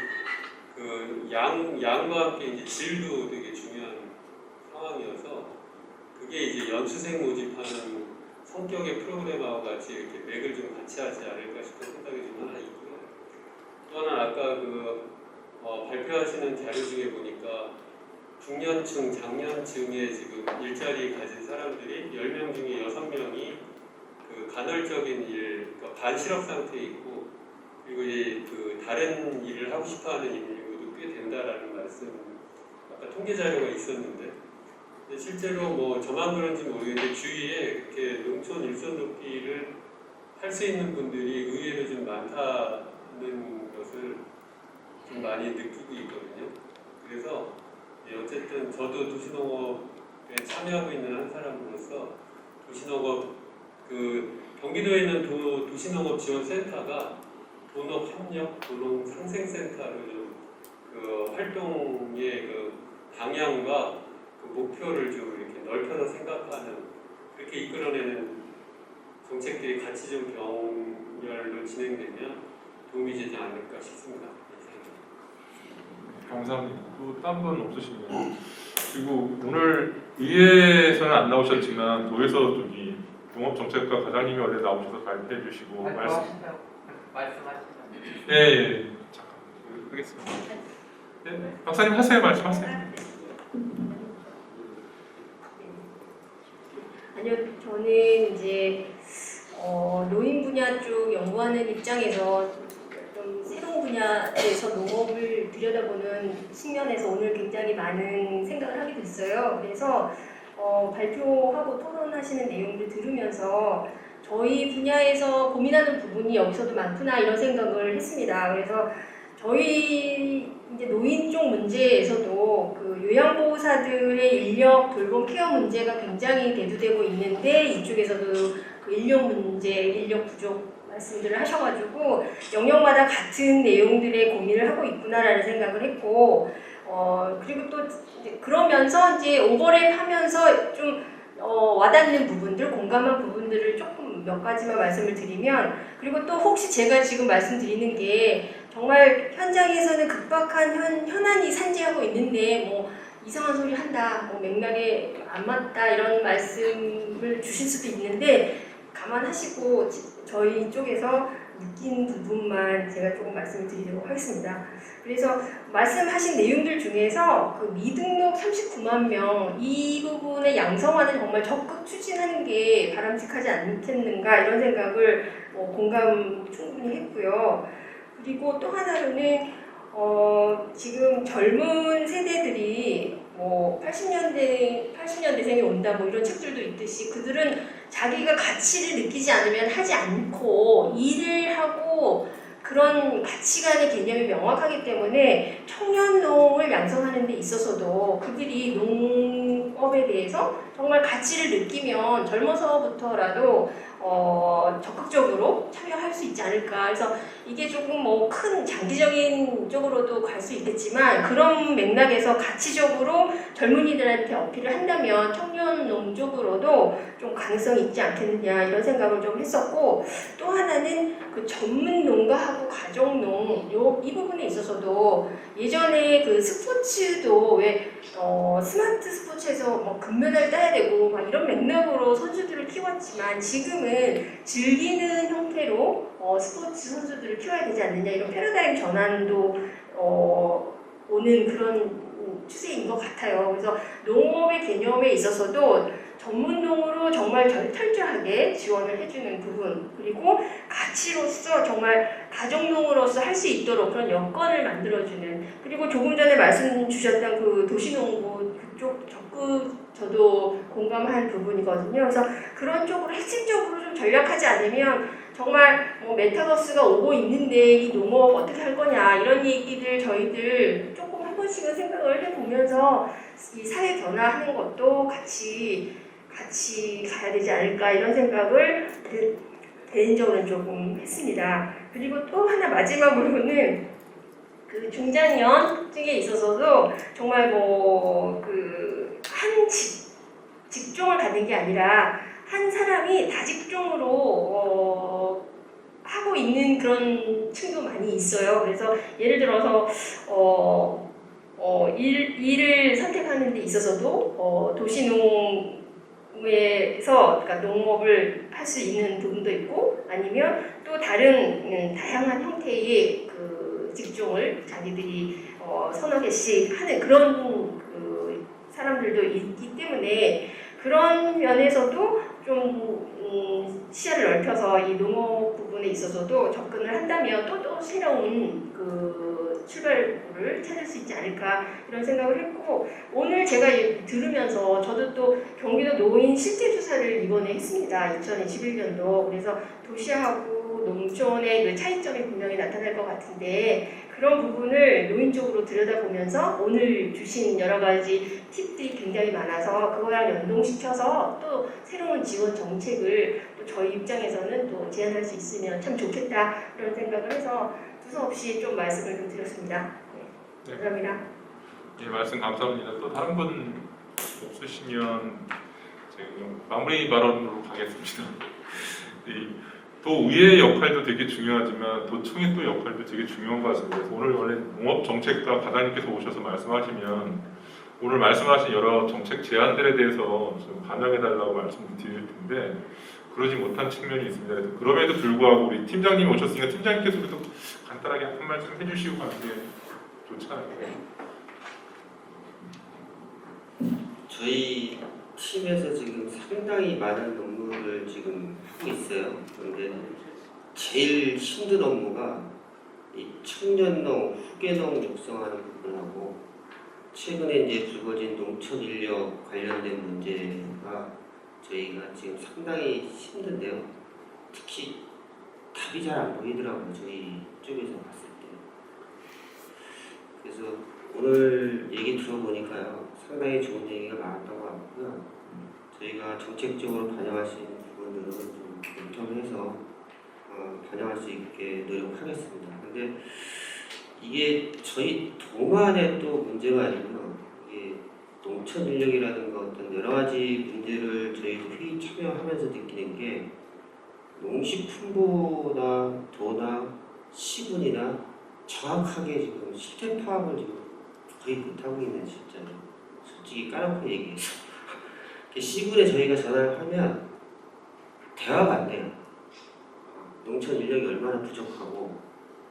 그 양과 함께 이제 질도 되게 중요한 상황이어서 그게 이제 연수생 모집하는 성격의 프로그램하고 같이 이렇게 맥을 좀 같이 하지 않을까 싶은 생각이 좀 하나 있고요. 또 하나 아까 발표하시는 자료 중에 보니까 중년층, 장년층에 지금 일자리 가진 사람들이 10명 중에 6명이 그 간헐적인 일, 그러니까 반실업 상태에 있고, 그리고 이제 그 다른 일을 하고 싶어하는 인구도 꽤 된다라는 말씀, 아까 통계 자료가 있었는데, 근데 실제로 저만 그런지 모르겠는데 주위에 이렇게 농촌 일선 돕기를 할 수 있는 분들이 의외로 좀 많다는 것을 좀 많이 느끼고 있거든요. 그래서 어쨌든 저도 도시농업에 참여하고 있는 한 사람으로서 도시농업 경기도에 있는 도시농업 지원센터가 도농협력, 도농상생센터로 좀 활동의 방향과 목표를 좀 이렇게 넓혀서 생각하는, 그렇게 이끌어내는 정책들이 같이 좀 병렬로 진행되면 도움이 되지 않을까 싶습니다. 감사합니다. 또 딴 분 없으신가요? 그리고 오늘 의회에서는 안 나오셨지만 도에서 저기 농업정책과 과장님이 어제 나오셔서 발표해 주시고 말씀하시죠. 예. 잠깐 하겠습니다. 네, 박사님 하세요, 말씀하세요. 아니요, 저는 이제 노인 분야 쪽 연구하는 입장에서 좀 새로운 분야에서 농업을 들여다보는 측면에서 오늘 굉장히 많은 생각을 하게 됐어요. 그래서 발표하고 토론하시는 내용들 들으면서 저희 분야에서 고민하는 부분이 여기서도 많구나 이런 생각을 했습니다. 그래서 저희 이제 노인 쪽 문제에서도 그 요양보호사들의 인력 돌봄 케어 문제가 굉장히 대두되고 있는데 이쪽에서도 그 인력 문제, 인력 부족 말씀들을 하셔가지고 영역마다 같은 내용들의 고민을 하고 있구나라는 생각을 했고 그리고 또 이제 그러면서 이제 오버랩하면서 좀 와닿는 부분들, 공감한 부분들을 조금 몇 가지만 말씀을 드리면 그리고 또 혹시 제가 지금 말씀드리는 게 정말 현장에서는 급박한 현안이 산재하고 있는데 뭐 이상한 소리 한다, 뭐 맥락에 안 맞다 이런 말씀을 주실 수도 있는데 감안하시고 저희 쪽에서 느낀 부분만 제가 조금 말씀을 드리도록 하겠습니다. 그래서 말씀하신 내용들 중에서 그 미등록 39만 명 이 부분의 양성화는 정말 적극 추진하는 게 바람직하지 않겠는가 이런 생각을 공감 충분히 했고요. 그리고 또 하나로는 지금 젊은 세대들이 뭐 80년대생이 온다 뭐 이런 책들도 있듯이 그들은 자기가 가치를 느끼지 않으면 하지 않고 일을 하고 그런 가치관의 개념이 명확하기 때문에 청년농을 양성하는 데 있어서도 그들이 농업에 대해서 정말 가치를 느끼면 젊어서부터라도 적극적으로 참여할 수 있지 않을까. 그래서 이게 조금 뭐 큰 장기적인 쪽으로도 갈 수 있겠지만 그런 맥락에서 가치적으로 젊은이들한테 어필을 한다면 청년농 쪽으로도 좀 가능성이 있지 않겠느냐 이런 생각을 좀 했었고 또 하나는 그 전문 농가하고 가정농 이 부분에 있어서도 예전에 그 스포츠도 왜 스마트 스포츠에서 뭐 금메달 따야 되고 막 이런 맥락으로 선수들을 키웠지만 지금은 즐기는 형태로 스포츠 선수들을 키워야 되지 않느냐 이런 패러다임 전환도 오는 그런 추세인 것 같아요. 그래서 농업의 개념에 있어서도 전문농으로 정말 철저하게 지원을 해주는 부분 그리고 가치로서 정말 가정농으로서 할 수 있도록 그런 여건을 만들어주는 그리고 조금 전에 말씀 주셨던 그 도시농부 그쪽 적극 저도 공감한 부분이거든요. 그래서 그런 쪽으로 핵심적으로 좀 전략하지 않으면 정말 뭐 메타버스가 오고 있는데 이 농업 어떻게 할 거냐 이런 얘기들 저희들 조금 한 번씩은 생각을 해보면서 이 사회 변화하는 것도 같이 가야 되지 않을까 이런 생각을 개인적으로는 조금 했습니다. 그리고 또 하나 마지막으로는 그 중장년층에 있어서도 정말 뭐 그 한 직종을 갖는 게 아니라 한 사람이 다직종으로 하고 있는 그런 층도 많이 있어요. 그래서 예를 들어서 일을 선택하는 데 있어서도 도시농에서 그러니까 농업을 할 수 있는 부분도 있고 아니면 또 다른 다양한 형태의 그 직종을 자기들이 서너 개씩 하는 그런 그 사람들도 있기 때문에 그런 면에서도 좀 시야를 넓혀서 이 농업 부분에 있어서도 접근을 한다면 또 새로운 그 출발구를 찾을 수 있지 않을까 이런 생각을 했고 오늘 제가 들으면서 저도 또 경기도 노인 실태 조사를 이번에 했습니다. 2021년도 그래서 도시하고 농촌의 그 차이점이 분명히 나타날 것 같은데 그런 부분을 노인 쪽으로 들여다보면서 오늘 주신 여러 가지 팁들이 굉장히 많아서 그거랑 연동시켜서 또 새로운 지원 정책을 또 저희 입장에서는 또 제안할 수 있으면 참 좋겠다 그런 생각을 해서 두서없이 좀 말씀을 좀 드렸습니다. 네. 감사합니다. 예, 말씀 감사합니다. 또 다른 분 없으시면 지금 마무리 발언으로 가겠습니다. 도의회의 역할도 되게 중요하지만 도청의 또 역할도 되게 중요한 것 같습니다. 그래서 오늘 원래 농업정책과 과장님께서 오셔서 말씀하시면 오늘 말씀하신 여러 정책 제안들에 대해서 좀 반영해달라고 말씀을 드릴 텐데 그러지 못한 측면이 있습니다. 그래서 그럼에도 불구하고 우리 팀장님이 오셨으니까 팀장님께서도 간단하게 한 말씀 해주시고 가는 게 좋지 않을까요? 저희 팀에서 지금 상당히 많은 업무를 지금 하고 있어요. 그런데 제일 힘든 업무가 이 청년농, 후계농 육성하는 부분하고 최근에 이제 불거진 농촌 인력 관련된 문제가 저희가 지금 상당히 힘든데요. 특히 답이 잘 안 보이더라고요. 저희 쪽에서 봤을 때. 그래서 오늘 얘기 들어보니까요. 상당히 좋은 얘기가 많았던 것 같고요. 저희가 정책적으로 반영할 수 있는 부분들은 좀 검토를 해서 반영할 수 있게 노력하겠습니다. 근데 이게 저희 동안의 또 문제가 아니고요. 이게 농촌 인력이라든가 어떤 여러 가지 문제를 저희도 회의 참여하면서 느끼는 게 농식품부나 도나 시군이나 정확하게 지금 실태 파악을 지금 거의 못하고 있는 진짜로 솔직히 까놓고 얘기해서 시군에 저희가 전화를 하면 대화가 안 돼요. 농촌 인력이 얼마나 부족하고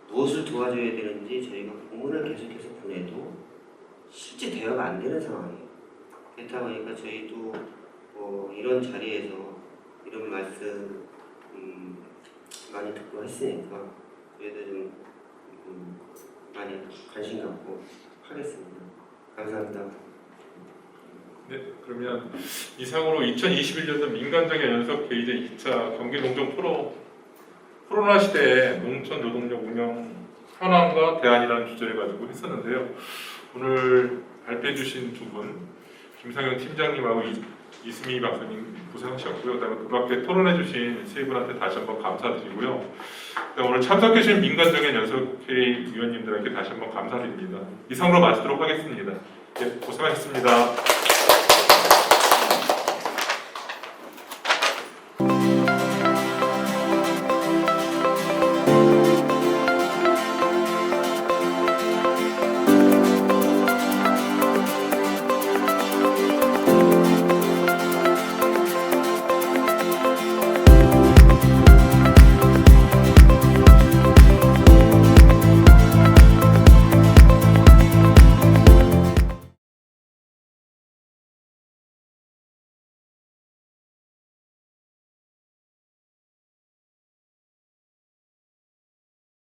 무엇을 도와줘야 되는지 저희가 공문을 계속해서 보내도 실제 대화가 안 되는 상황이에요. 그렇다 보니까 저희도 이런 자리에서 이런 말씀 많이 듣고 했으니까 그래도 좀 많이 관심 갖고 하겠습니다. 감사합니다. 네, 그러면 이상으로 2021년도 민간정의 연석 회의 제2차 경기농정 코로나 시대에 농촌 노동력 운영 현황과 대안이라는 주제를 가지고 했었는데요. 오늘 발표해 주신 두 분, 김상현 팀장님하고 이수미 박사님 고생하셨고요. 그다음에 그 밖에 토론해 주신 세 분한테 다시 한번 감사드리고요. 오늘 참석해 주신 민간정의 연석회의 위원님들에게 다시 한번 감사드립니다. 이상으로 마치도록 하겠습니다. 네, 고생하셨습니다.